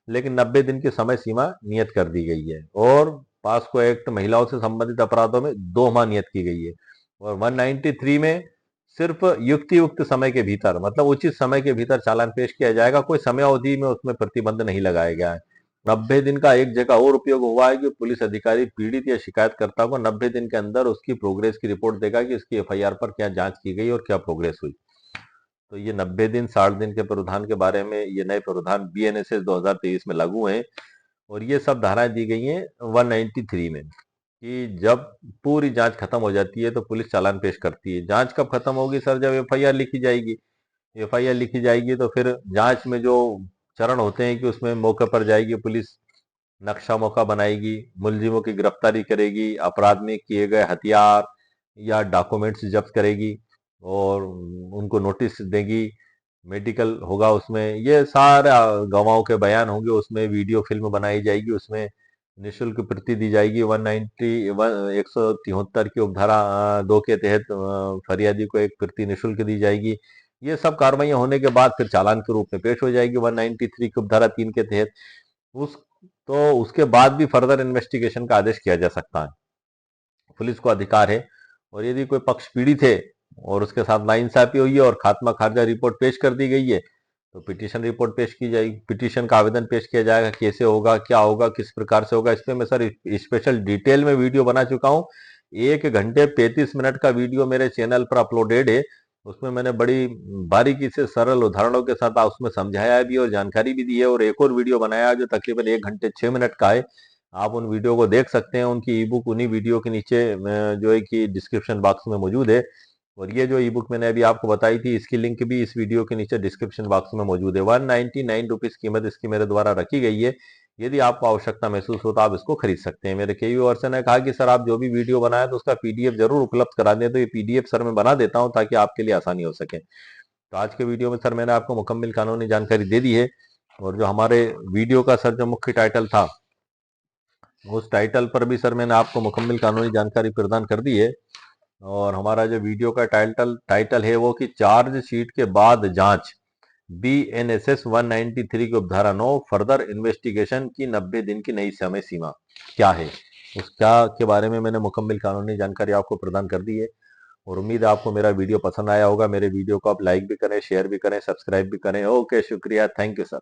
लेकिन 90 दिन की समय सीमा नियत कर दी गई है। और पास्को एक्ट महिलाओं से संबंधित अपराधों में 2 माह नियत की गई है। और 193 में सिर्फ युक्ति युक्त समय के भीतर, मतलब उचित समय के भीतर चालान पेश किया जाएगा, कोई समय अवधि में उसमें प्रतिबंध नहीं लगाया गया है। 90 दिन का एक जगह और उपयोग हुआ है कि पुलिस अधिकारी पीड़ित या शिकायतकर्ता को 90 दिन के अंदर उसकी प्रोग्रेस की रिपोर्ट देगा कि उसकी एफआईआर पर क्या जांच की गई और क्या प्रोग्रेस हुई। तो ये 90 दिन 60 दिन के प्रावधान के बारे में ये नए प्रावधान बीएनएसएस 2023 में लागू हैं और ये सब धाराएं दी गई हैं 193 में कि जब पूरी जांच खत्म हो जाती है तो पुलिस चालान पेश करती है। जांच कब खत्म होगी सर? जब एफआईआर लिखी जाएगी। एफआईआर लिखी जाएगी तो फिर जांच में जो चरण होते हैं कि उसमें मौके पर जाएगी पुलिस, नक्शा मौका बनाएगी, मुलजिमों की गिरफ्तारी करेगी, अपराध में किए गए हथियार या डॉक्यूमेंट्स जब्त करेगी और उनको नोटिस देगी, मेडिकल होगा उसमें, ये सारा गवाहों के बयान होंगे, उसमें वीडियो फिल्म बनाई जाएगी, उसमें निःशुल्क प्रति दी जाएगी। 173 की उपधारा 2 के तहत फरियादी को एक प्रति निःशुल्क दी जाएगी। ये सब कार्रवाइयां होने के बाद फिर चालान के रूप में पेश हो जाएगी 193 की उपधारा 3 के तहत। उस तो उसके बाद भी फर्दर इन्वेस्टिगेशन का आदेश किया जा सकता है। पुलिस को अधिकार है और यदि कोई पक्ष पीड़ित है और उसके साथ नाइंसाफी हुई है और खात्मा खारिजा रिपोर्ट पेश कर दी गई है तो पिटीशन रिपोर्ट पेश की जाएगी, पिटीशन का आवेदन पेश किया जाएगा। कैसे होगा, क्या होगा, किस प्रकार से होगा, इस पे मैं सर स्पेशल डिटेल में वीडियो बना चुका हूँ। 1 घंटे 35 मिनट का वीडियो मेरे चैनल पर अपलोडेड है। उसमें मैंने बड़ी बारीकी से सरल उदाहरणों के साथ उसमें समझाया भी और जानकारी भी दी है और एक और वीडियो बनाया जो तकरीबन 1 घंटे 6 मिनट का है। आप उन वीडियो को देख सकते हैं। उनकी ई बुक उन्हीं वीडियो के नीचे जो है कि डिस्क्रिप्शन बॉक्स में मौजूद है और ये जो ई बुक मैंने अभी आपको बताई थी इसकी लिंक भी इस वीडियो के नीचे डिस्क्रिप्शन बॉक्स में मौजूद है। 199 रुपीज कीमत इसकी मेरे द्वारा रखी गई है। यदि आपको आवश्यकता महसूस हो तो आप इसको खरीद सकते हैं। मेरे कई व्यूअर्स ने कहा कि सर आप जो भी वीडियो बनाए तो उसका पीडीएफ जरूर उपलब्ध करा दें, तो ये पीडीएफ सर मैं बना देता हूं ताकि आपके लिए आसानी हो सके। तो आज के वीडियो में सर मैंने आपको मुकम्मल कानूनी जानकारी दे दी है और जो हमारे वीडियो का सर जो मुख्य टाइटल था उस टाइटल पर भी सर मैंने आपको मुकम्मल कानूनी जानकारी प्रदान कर दी है। और हमारा जो वीडियो का टाइटल है वो कि चार्जशीट के बाद जांच, बीएनएसएस 193 की उपधारा 9 फर्दर इन्वेस्टिगेशन की 90 दिन की नई समय सीमा क्या है, उस क्या के बारे में मैंने मुकम्मल कानूनी जानकारी आपको प्रदान कर दी है। और उम्मीद है आपको मेरा वीडियो पसंद आया होगा। मेरे वीडियो को आप लाइक भी करें, शेयर भी करें, सब्सक्राइब भी करें। ओके, शुक्रिया, थैंक यू सर।